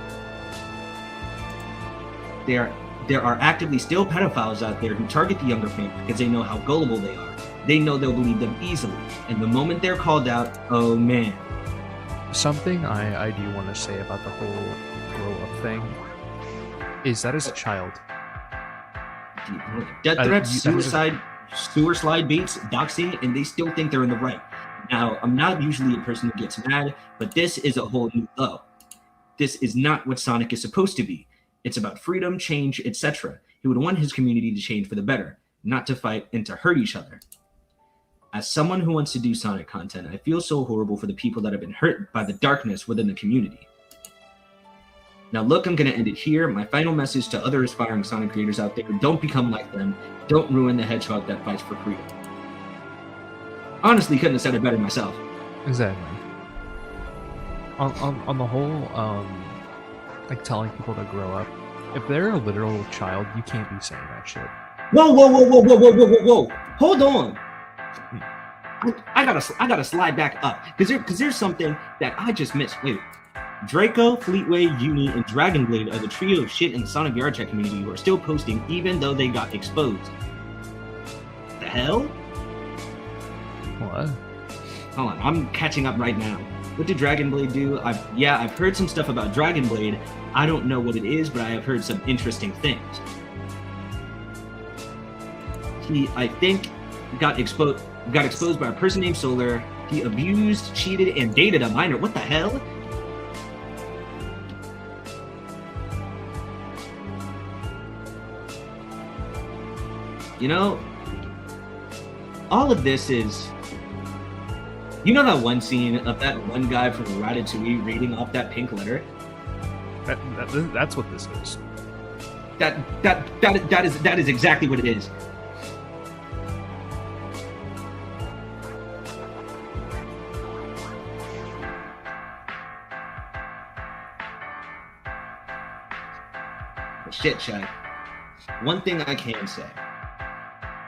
There are actively still pedophiles out there who target the younger fans because they know how gullible they are. They know they'll believe them easily. And the moment they're called out, oh man. Something I do want to say about the whole grow up thing is that as a child, death threats, suicide, sewer slide beats, doxing, and they still think they're in the right. Now, I'm not usually a person who gets mad, but this is a whole new low. This is not what Sonic is supposed to be. It's about freedom, change, etc. He would want his community to change for the better, not to fight and to hurt each other. As someone who wants to do Sonic content, I feel so horrible for the people that have been hurt by the darkness within the community. Now look, I'm going to end it here. My final message to other aspiring Sonic creators out there, don't become like them. Don't ruin the hedgehog that fights for freedom. Honestly, couldn't have said it better myself. Exactly. On the whole, like telling people to grow up, if they're a literal child, you can't be saying that shit. Whoa. Hold on. I gotta slide back up because there's something that I just missed. Wait, Draco, Fleetway, Uni, and Dragonblade are the trio of shit in the Sonic VR chat community who are still posting even though they got exposed. The hell? What? Hold on, I'm catching up right now. What did Dragonblade do? I've heard some stuff about Dragonblade. I don't know what it is, but I have heard some interesting things. He, I think, got exposed by a person named Solar. He abused, cheated, and dated a minor. What the hell? You know, all of this is... You know that one scene of that one guy from Ratatouille reading off that pink letter? That's what this is. That is exactly what it is. Shit, Chad. One thing I can say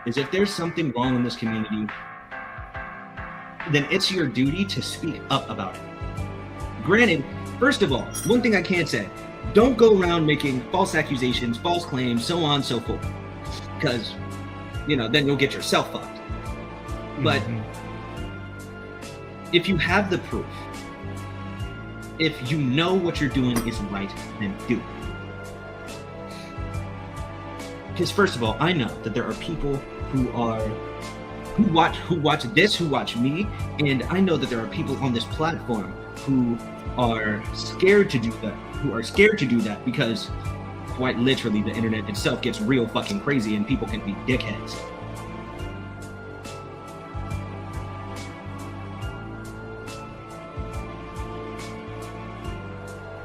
is if there's something wrong in this community, then it's your duty to speak up about it. Granted, first of all, one thing I can say, don't go around making false accusations, false claims, so on and so forth. Because, you know, then you'll get yourself fucked. But if you have the proof, if you know what you're doing is right, then do it. Because first of all, I know that there are people who watch this, who watch me, and I know that there are people on this platform who are scared to do that, because quite literally the internet itself gets real fucking crazy and people can be dickheads.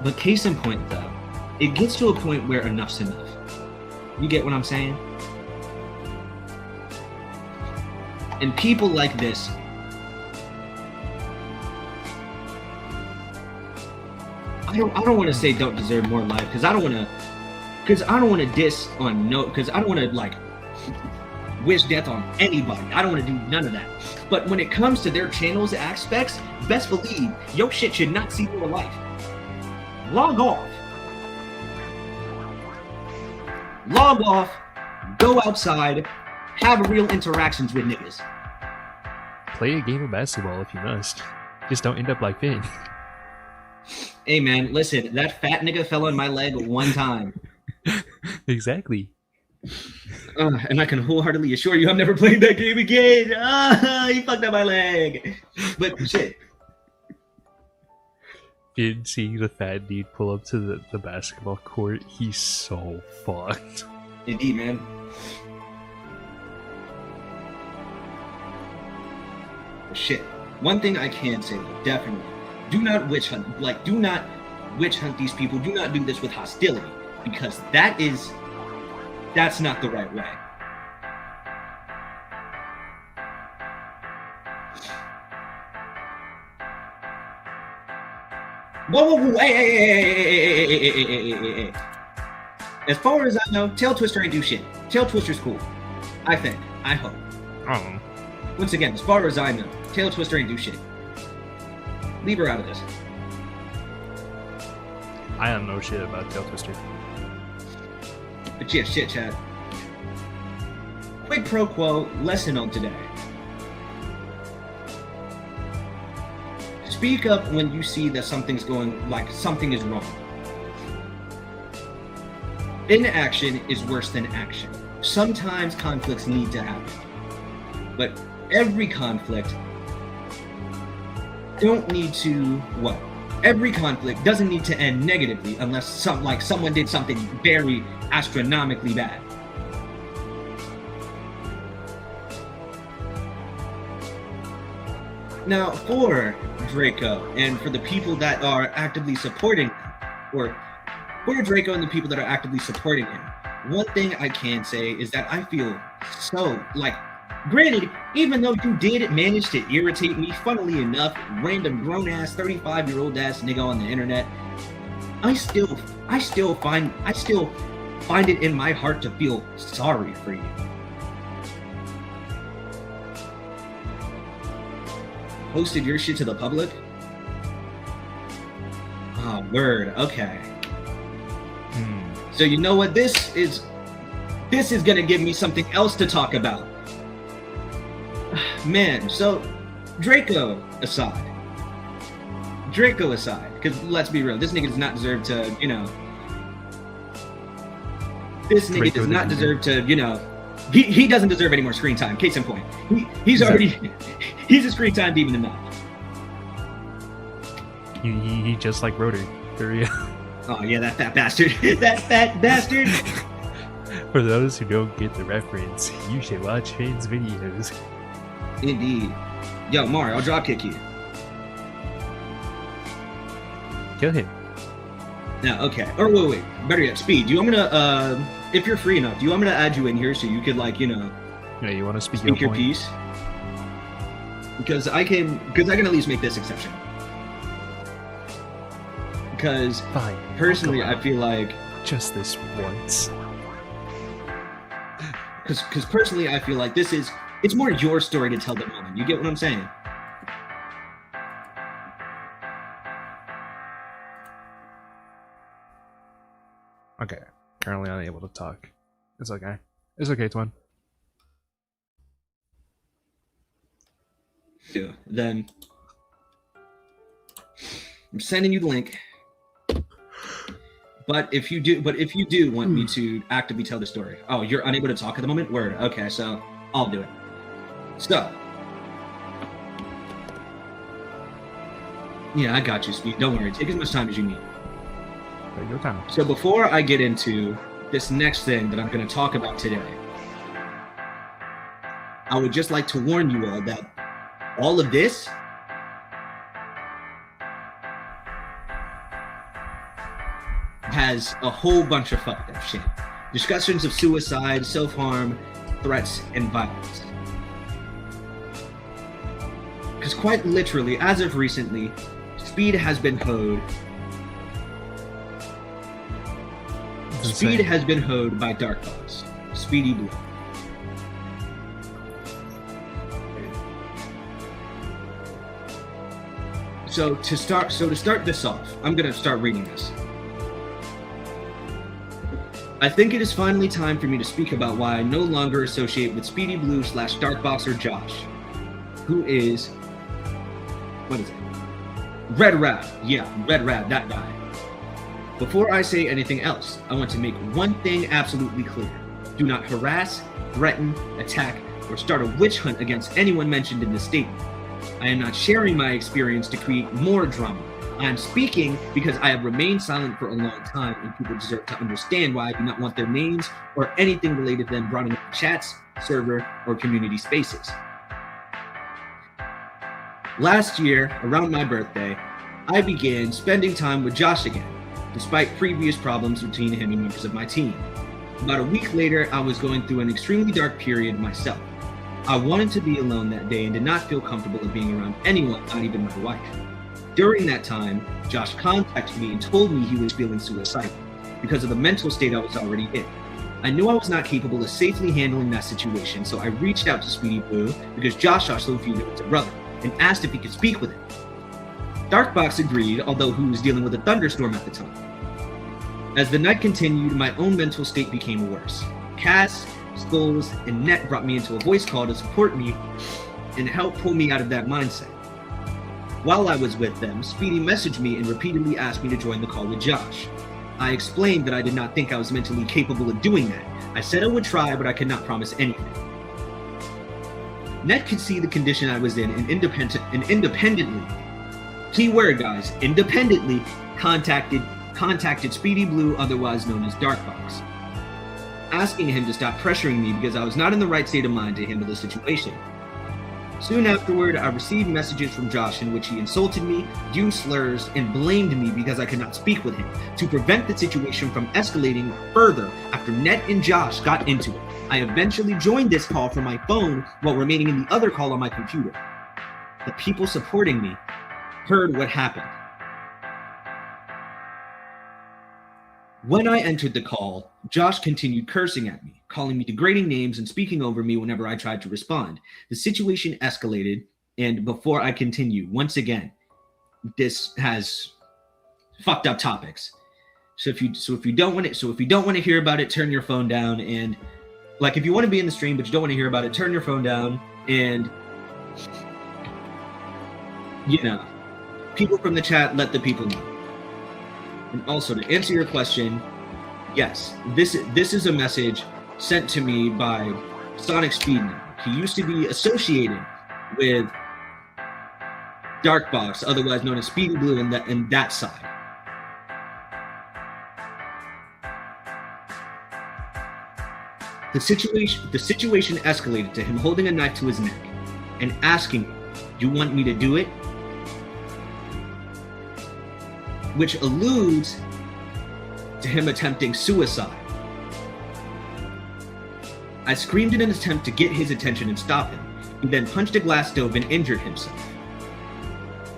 But case in point, though, it gets to a point where enough's enough. You get what I'm saying? And people like this, I don't want to say don't deserve more life, because I don't want to diss on because I don't want to like wish death on anybody. I don't want to do none of that. But when it comes to their channels aspects, best believe your shit should not see more life. Log off. Log off. Go outside. Have real interactions with niggas. Play a game of basketball if you must. Just don't end up like Finn. Hey man, listen, that fat nigga fell on my leg one time. Exactly. And I can wholeheartedly assure you I'm never playing that game again. He fucked up my leg. But shit. Finn seeing the fat dude pull up to the basketball court, he's so fucked. Indeed, man. Shit. One thing I can say, though, definitely, do not witch hunt. Like, do not witch hunt these people. Do not do this with hostility, because that's not the right way. Whoa, hey. As far as I know, Tail Twister ain't do shit. Tail Twister's cool. I think. I hope. Oh. Once again, as far as I know, Tail Twister ain't do shit. Leave her out of this. I don't know shit about Tail Twister. But yeah, shit, chat. Quick pro quo lesson on today. Speak up when you see that something's going, like something is wrong. Inaction is worse than action. Sometimes conflicts need to happen. But every conflict every conflict doesn't need to end negatively unless someone did something very astronomically bad. Now, for Draco and for the people that are actively supporting, or for Draco and the people that are actively supporting him, one thing I can say is that I feel so, like, granted, even though you did manage to irritate me, funnily enough, random grown-ass, 35-year-old ass nigga on the internet, I still find it in my heart to feel sorry for you. Posted your shit to the public? Oh, word. Okay. So you know what? This is gonna give me something else to talk about. Man, so Draco aside, because let's be real, this nigga does not deserve to, this nigga does not deserve to, he doesn't deserve any more screen time. Case in point, he's a screen time demon enough. He just like Rotor. Oh yeah, that fat bastard. That fat bastard. For those who don't get the reference, you should watch Finn's videos. Indeed. Yo, Mario, I'll dropkick you. Kill him. No, okay. Or wait. Better yet, Speed. Do you want me to, if you're free enough, do you want me to add you in here so you could, like, Yeah, you want to speak your piece? Because I can at least make this exception. Because fine. Personally, I feel like just this once. Because personally, I feel like it's more your story to tell the moment. You get what I'm saying? Okay. Currently unable to talk. It's okay. It's okay, Twin. Yeah, then I'm sending you the link. But if you do want me to actively tell the story. Oh, you're unable to talk at the moment? Word. Okay, so I'll do it. So. Yeah, I got you, Speed. Don't worry. Take as much time as you need. Take your time. So before I get into this next thing that I'm going to talk about today, I would just like to warn you all that all of this has a whole bunch of fucked up shit. Discussions of suicide, self-harm, threats, and violence. Because quite literally, as of recently, Speed has been hoed. Speed has been hoed by Darkbox. Speedy Blue. So to start this off, I'm gonna start reading this. I think it is finally time for me to speak about why I no longer associate with Speedy Blue / Darkboxer Josh, who is, what is it? Red Rab. Yeah, Red Rab, that guy. Before I say anything else, I want to make one thing absolutely clear. Do not harass, threaten, attack, or start a witch hunt against anyone mentioned in this statement. I am not sharing my experience to create more drama. I am speaking because I have remained silent for a long time, and people deserve to understand why I do not want their names or anything related to them brought into chats, server, or community spaces. Last year, around my birthday, I began spending time with Josh again, despite previous problems between him and members of my team. About a week later, I was going through an extremely dark period myself. I wanted to be alone that day and did not feel comfortable of being around anyone, not even my wife. During that time, Josh contacted me and told me he was feeling suicidal because of the mental state I was already in. I knew I was not capable of safely handling that situation, so I reached out to Speedy Blue because Josh also viewed him as a brother and asked if he could speak with him. Darkbox agreed, although he was dealing with a thunderstorm at the time. As the night continued, my own mental state became worse. Cass, Skulls, and Net brought me into a voice call to support me and help pull me out of that mindset. While I was with them, Speedy messaged me and repeatedly asked me to join the call with Josh. I explained that I did not think I was mentally capable of doing that. I said I would try, but I could not promise anything. Net could see the condition I was in and independently, keyword guys, independently contacted Speedy Blue, otherwise known as Darkbox, asking him to stop pressuring me because I was not in the right state of mind to handle the situation. Soon afterward, I received messages from Josh in which he insulted me, used slurs, and blamed me because I could not speak with him. To prevent the situation from escalating further after Net and Josh got into it, I eventually joined this call from my phone while remaining in the other call on my computer. The people supporting me heard what happened. When I entered the call, Josh continued cursing at me, calling me degrading names and speaking over me whenever I tried to respond. The situation escalated, and before I continue, once again, this has fucked up topics. So if you don't want to hear about it, turn your phone down. And like, if you want to be in the stream but you don't want to hear about it, turn your phone down. And people from the chat, let the people know. And also, to answer your question, yes, this is a message sent to me by Sonic Speedman. He used to be associated with Darkbox, otherwise known as Speedy Blue, and that side. The situation escalated to him holding a knife to his neck and asking me, "Do you want me to do it?" Which alludes to him attempting suicide. I screamed in an attempt to get his attention and stop him. He then punched a glass stove and injured himself.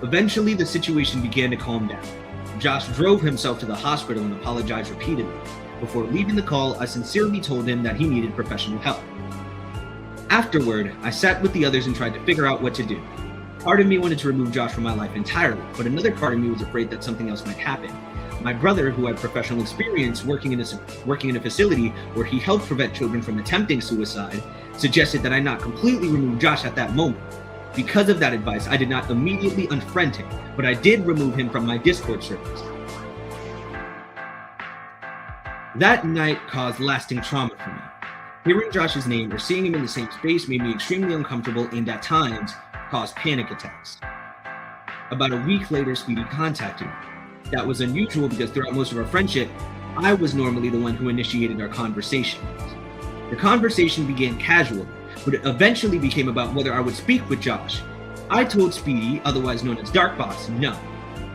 Eventually, the situation began to calm down. Josh drove himself to the hospital and apologized repeatedly. Before leaving the call, I sincerely told him that he needed professional help. Afterward, I sat with the others and tried to figure out what to do. Part of me wanted to remove Josh from my life entirely, but another part of me was afraid that something else might happen. My brother, who had professional experience working in a facility where he helped prevent children from attempting suicide, suggested that I not completely remove Josh at that moment. Because of that advice, I did not immediately unfriend him, but I did remove him from my Discord servers. That night caused lasting trauma for me. Hearing Josh's name or seeing him in the same space made me extremely uncomfortable and at times caused panic attacks. About a week later, Speedy contacted me. That was unusual because throughout most of our friendship, I was normally the one who initiated our conversations. The conversation began casually, but it eventually became about whether I would speak with Josh. I told Speedy, otherwise known as Darkbox, no.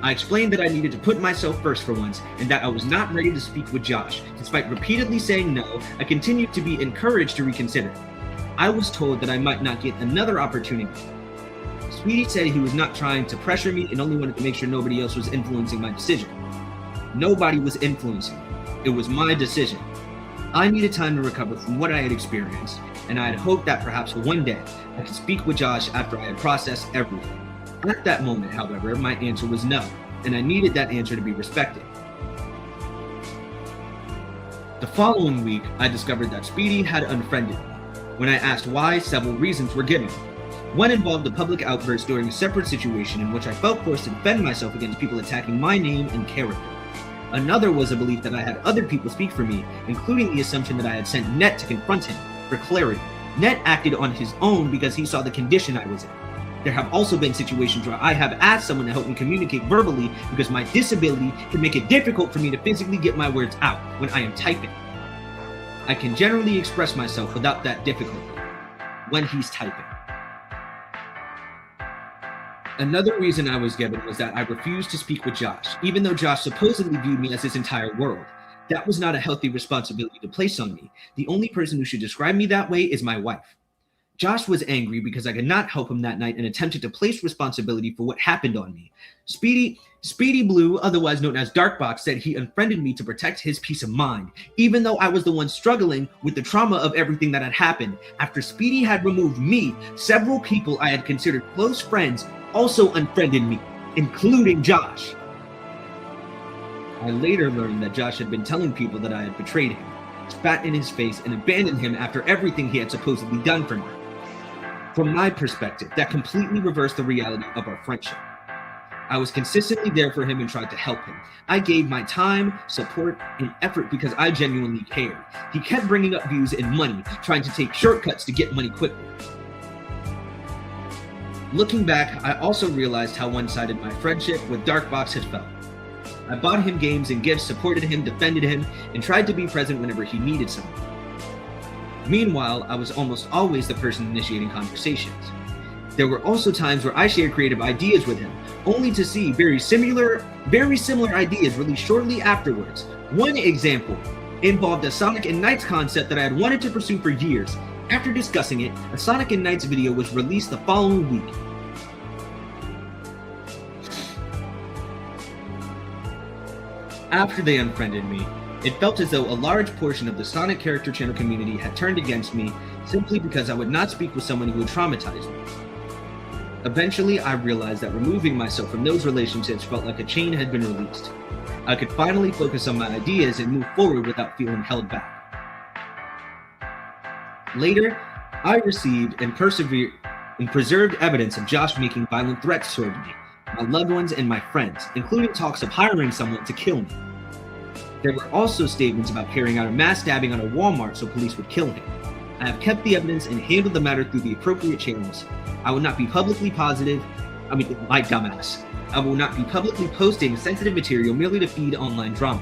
I explained that I needed to put myself first for once, and that I was not ready to speak with Josh. Despite repeatedly saying no, I continued to be encouraged to reconsider. I was told that I might not get another opportunity. Speedy said he was not trying to pressure me and only wanted to make sure nobody else was influencing my decision. Nobody was influencing me. It was my decision. I needed time to recover from what I had experienced, and I had hoped that perhaps one day I could speak with Josh after I had processed everything. At that moment, however, my answer was no, and I needed that answer to be respected. The following week, I discovered that Speedy had unfriended me. When I asked why, several reasons were given. One involved a public outburst during a separate situation in which I felt forced to defend myself against people attacking my name and character. Another was a belief that I had other people speak for me, including the assumption that I had sent Net to confront him. For clarity, Net acted on his own because he saw the condition I was in. There have also been situations where I have asked someone to help me communicate verbally because my disability can make it difficult for me to physically get my words out when I am typing. I can generally express myself without that difficulty when he's typing. Another reason I was given was that I refused to speak with Josh, even though Josh supposedly viewed me as his entire world. That was not a healthy responsibility to place on me. The only person who should describe me that way is my wife. Josh was angry because I could not help him that night and attempted to place responsibility for what happened on me. Speedy Blue, otherwise known as Darkbox, said he unfriended me to protect his peace of mind, even though I was the one struggling with the trauma of everything that had happened. After Speedy had removed me, several people I had considered close friends also unfriended me, including Josh. I later learned that Josh had been telling people that I had betrayed him, spat in his face, and abandoned him after everything he had supposedly done for me. From my perspective, that completely reversed the reality of our friendship. I was consistently there for him and tried to help him. I gave my time, support, and effort because I genuinely cared. He kept bringing up views and money, trying to take shortcuts to get money quickly. Looking back, I also realized how one-sided my friendship with Darkbox had felt. I bought him games and gifts, supported him, defended him, and tried to be present whenever he needed something. Meanwhile, I was almost always the person initiating conversations. There were also times where I shared creative ideas with him, only to see very similar ideas released shortly afterwards. One example involved a Sonic and Knights concept that I had wanted to pursue for years. After discussing it, a Sonic and Knights video was released the following week. After they unfriended me, it felt as though a large portion of the Sonic Character Channel community had turned against me simply because I would not speak with someone who had traumatized me. Eventually, I realized that removing myself from those relationships felt like a chain had been released. I could finally focus on my ideas and move forward without feeling held back. Later, I received and preserved evidence of Josh making violent threats toward me, my loved ones, and my friends, including talks of hiring someone to kill me. There were also statements about carrying out a mass stabbing on a Walmart so police would kill him. I have kept the evidence and handled the matter through the appropriate channels. I will not be publicly my dumbass. I will not be publicly posting sensitive material merely to feed online drama.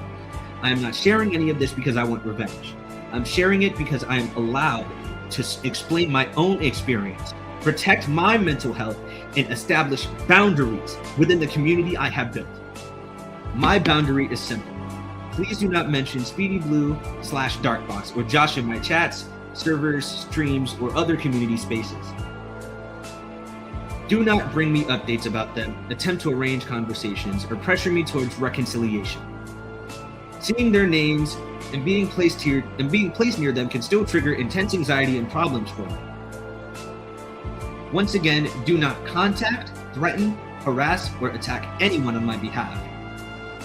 I am not sharing any of this because I want revenge. I'm sharing it because I am allowed to explain my own experience, protect my mental health, and establish boundaries within the community I have built. My boundary is simple. Please do not mention Speedy Blue /Darkbox or Josh in my chats, servers, streams, or other community spaces. Do not bring me updates about them, attempt to arrange conversations, or pressure me towards reconciliation. Seeing their names and being placed near them can still trigger intense anxiety and problems for me. Once again, do not contact, threaten, harass, or attack anyone on my behalf.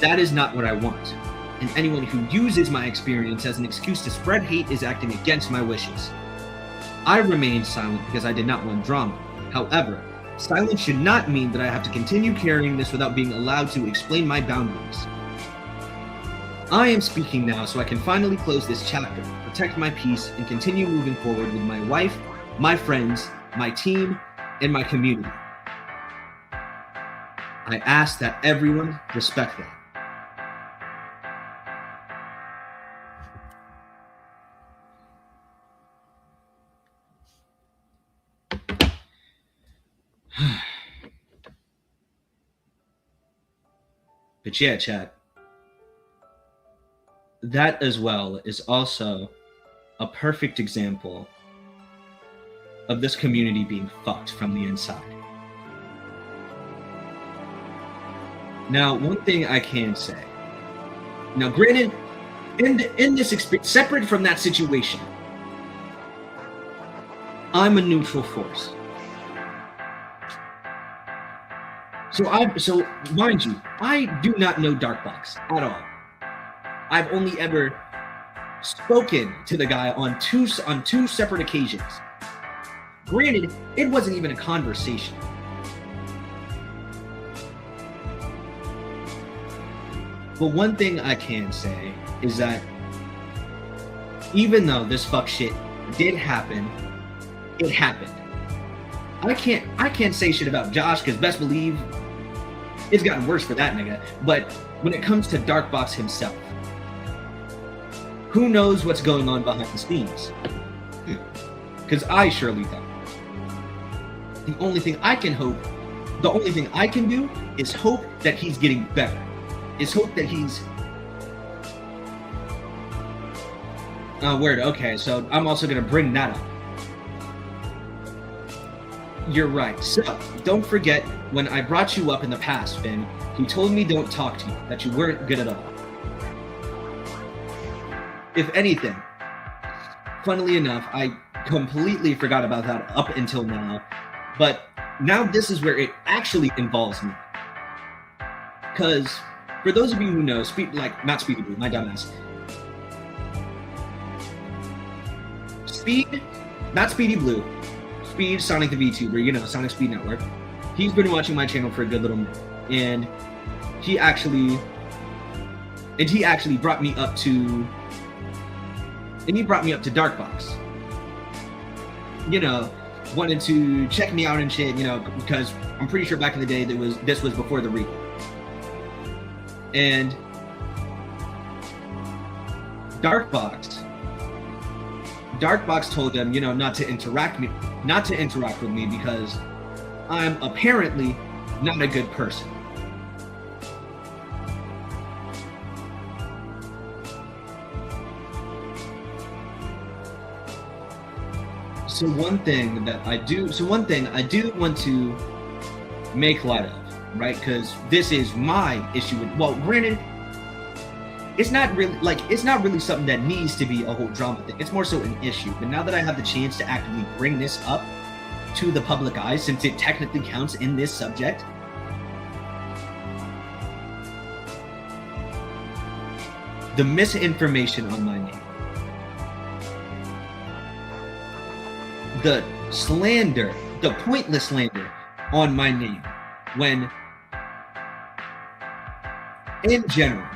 That is not what I want. And anyone who uses my experience as an excuse to spread hate is acting against my wishes. I remained silent because I did not want drama. However, silence should not mean that I have to continue carrying this without being allowed to explain my boundaries. I am speaking now so I can finally close this chapter, protect my peace, and continue moving forward with my wife, my friends, my team, and my community. I ask that everyone respect that. But yeah, chat. That as well is also a perfect example of this community being fucked from the inside. Now, one thing I can say. Now, granted, in this experience, separate from that situation, I'm a neutral force. So mind you, I do not know Darkbox at all. I've only ever spoken to the guy on two separate occasions. Granted, it wasn't even a conversation. But one thing I can say is that even though this fuck shit did happen, it happened. I can't say shit about Josh because best believe it's gotten worse for that nigga. But when it comes to Darkbox himself, who knows what's going on behind the scenes? Because I surely don't. The only thing I can do is hope that he's getting better. Is hope that he's word. Okay, so I'm also gonna bring that up. You're right. So don't forget when I brought you up in the past, Finn, you told me don't talk to you, that you weren't good at all. If anything, funnily enough, I completely forgot about that up until now. But now this is where it actually involves me. Because for those of you who know, not Speedy Blue, my dumbass. Not Speedy Blue. Speed, Sonic the VTuber, Sonic Speed Network. He's been watching my channel for a good little minute. And he actually brought me up to Darkbox. Wanted to check me out and shit, because I'm pretty sure back in the day this was before the Regal. And Darkbox told them, not to interact with me because I'm apparently not a good person. So one thing I do want to make light of, right? Because this is my issue with, well, granted, it's not really something that needs to be a whole drama thing. It's more so an issue. But now that I have the chance to actively bring this up to the public eye, since it technically counts in this subject, the misinformation on my name, the slander, the pointless slander on my name, when in general,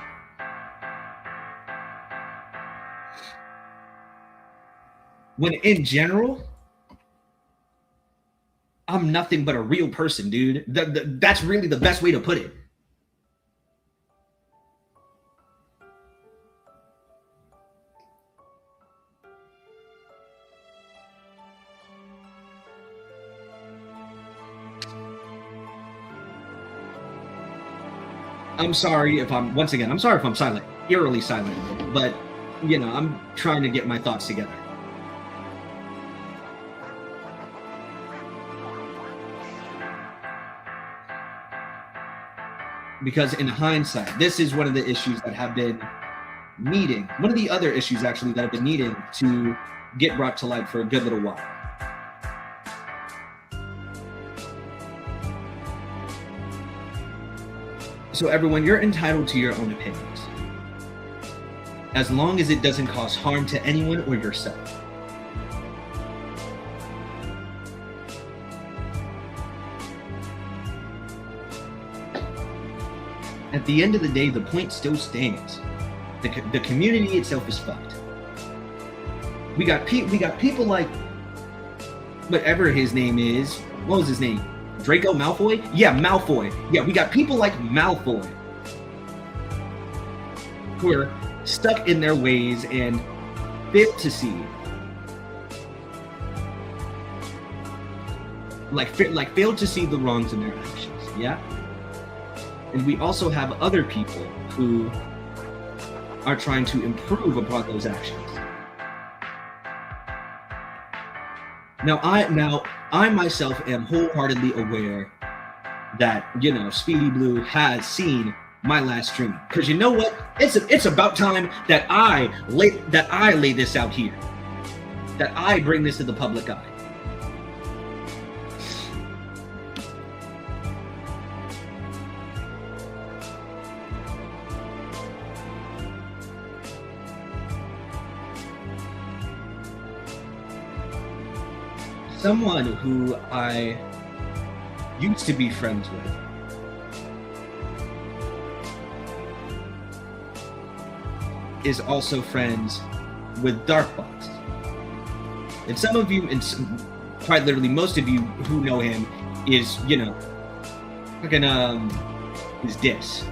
I'm nothing but a real person, dude. That's really the best way to put it. I'm sorry if I'm silent, eerily silent, but I'm trying to get my thoughts together. Because in hindsight, this is one of the issues that have been one of the other issues actually that have been needing to get brought to light for a good little while. So everyone, you're entitled to your own opinions, as long as it doesn't cause harm to anyone or yourself. At the end of the day, the point still stands. The community itself is fucked. We got people like whatever his name is. What was his name? Draco Malfoy? Yeah, Malfoy. Yeah, we got people like Malfoy who are stuck in their ways and fail to see. Fail to see the wrongs in their actions. Yeah. And we also have other people who are trying to improve upon those actions. Now I myself am wholeheartedly aware that, you know, Speedy Blue has seen my last stream. Because you know what? It's about time that I lay this out here. That I bring this to the public eye. Someone who I used to be friends with is also friends with Darkbox. And some of you, and quite literally most of you who know him, is, you know, fucking his diss.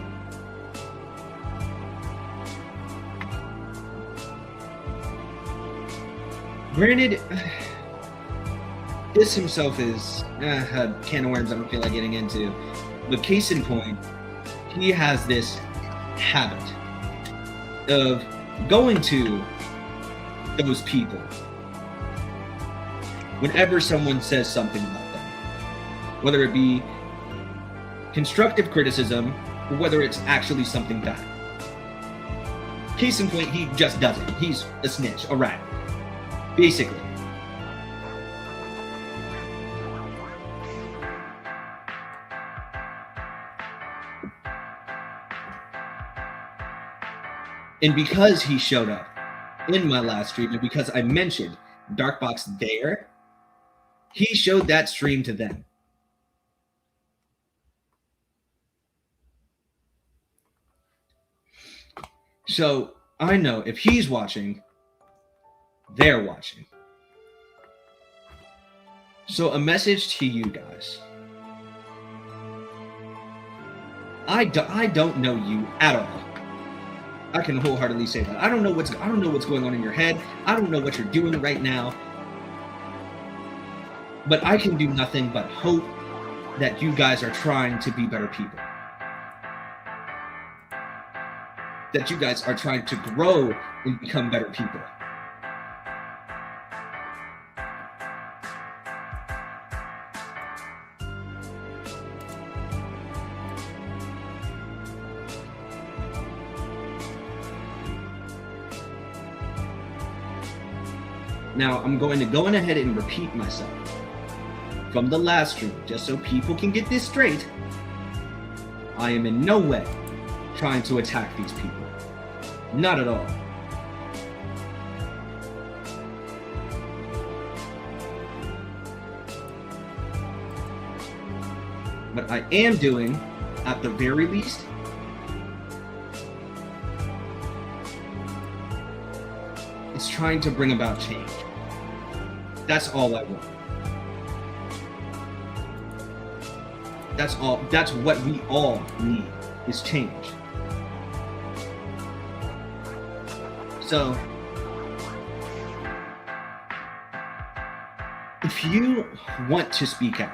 Granted, this himself is a can of worms I don't feel like getting into. But case in point, he has this habit of going to those people whenever someone says something about them, whether it be constructive criticism or whether it's actually something bad. Case in point, he just does it. He's a snitch, a rat, basically. And because he showed up in my last stream, and because I mentioned Darkbox there, he showed that stream to them. So I know if he's watching, they're watching. So a message to you guys. I don't know you at all. I can wholeheartedly say that. I don't know what's going on in your head. I don't know what you're doing right now. But I can do nothing but hope that you guys are trying to be better people. That you guys are trying to grow and become better people. Now, I'm going to go ahead and repeat myself from the last stream, just so people can get this straight. I am in no way trying to attack these people. Not at all. What I am doing, at the very least, is trying to bring about change. That's all I want. That's all. That's what we all need, is change. So, if you want to speak out,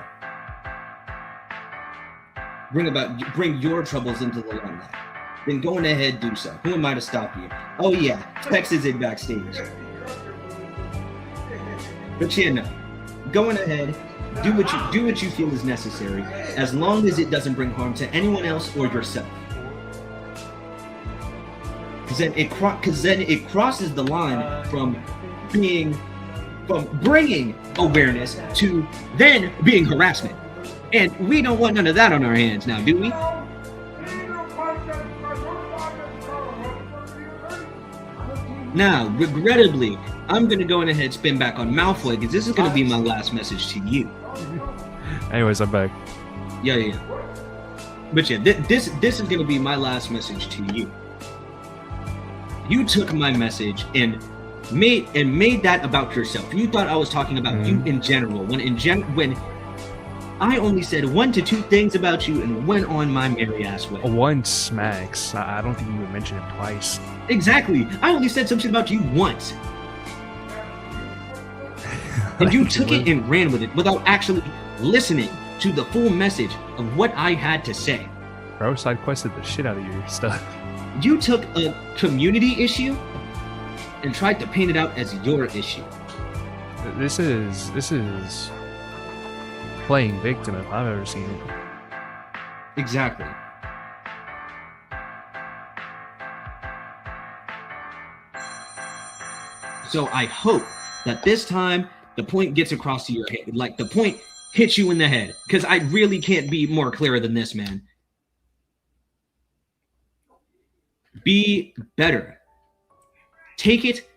bring your troubles into the limelight, then go ahead, do so. Who am I to stop you? Oh yeah, Tex is in backstage. But yeah, no. Go ahead, do what you feel is necessary, as long as it doesn't bring harm to anyone else or yourself. Because then it crosses the line from bringing awareness to then being harassment. And we don't want none of that on our hands now, do we? Now, regrettably, I'm going to go ahead and spin back on Malfoy, because this is going to be my last message to you. Anyways, I'm back. Yeah. But yeah, this is going to be my last message to you. You took my message and made that about yourself. You thought I was talking about you in general, when I only said 1 to 2 things about you and went on my merry ass way. Once, Max. I don't think you would mention it twice. Exactly. I only said some shit about you once. And you took it and ran with it without actually listening to the full message of what I had to say. Bro side quested the shit out of your stuff. You took a community issue and tried to paint it out as your issue. This is playing victim if I've ever seen it. Exactly. So I hope that this time the point gets across to your head. Like the point hits you in the head. Because I really can't be more clearer than this, man. Be better. Take it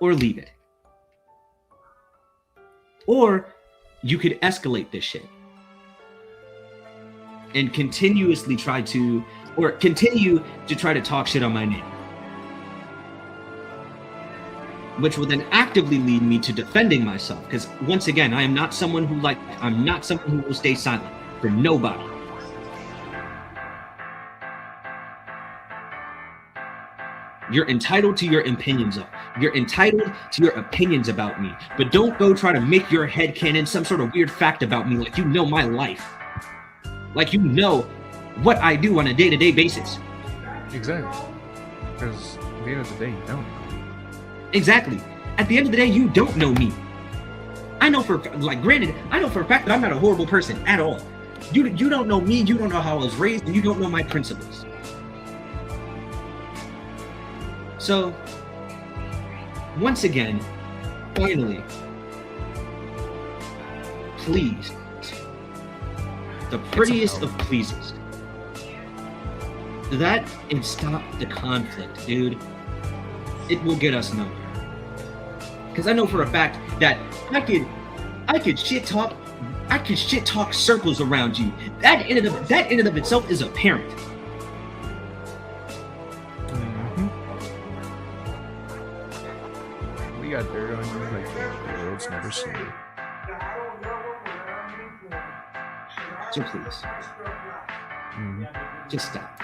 or leave it. Or you could escalate this shit. And continuously try to talk shit on my name. Which will then actively lead me to defending myself. Because once again, I'm not someone who will stay silent for nobody. You're entitled to your opinions. You're entitled to your opinions about me. But don't go try to make your headcanon some sort of weird fact about me like you know my life. Like you know what I do on a day-to-day basis. Exactly. Because at the end of the day, you don't. Exactly. At the end of the day, you don't know me. I know for a fact that I'm not a horrible person at all. You don't know me, you don't know how I was raised, and you don't know my principles. So, once again, finally, please, the prettiest of pleases, that and stop the conflict, dude. It will get us nowhere. Because I know for a fact that I could shit talk circles around you. That in and of itself is apparent. We got dirt on you like the world's never seen. So please, just stop.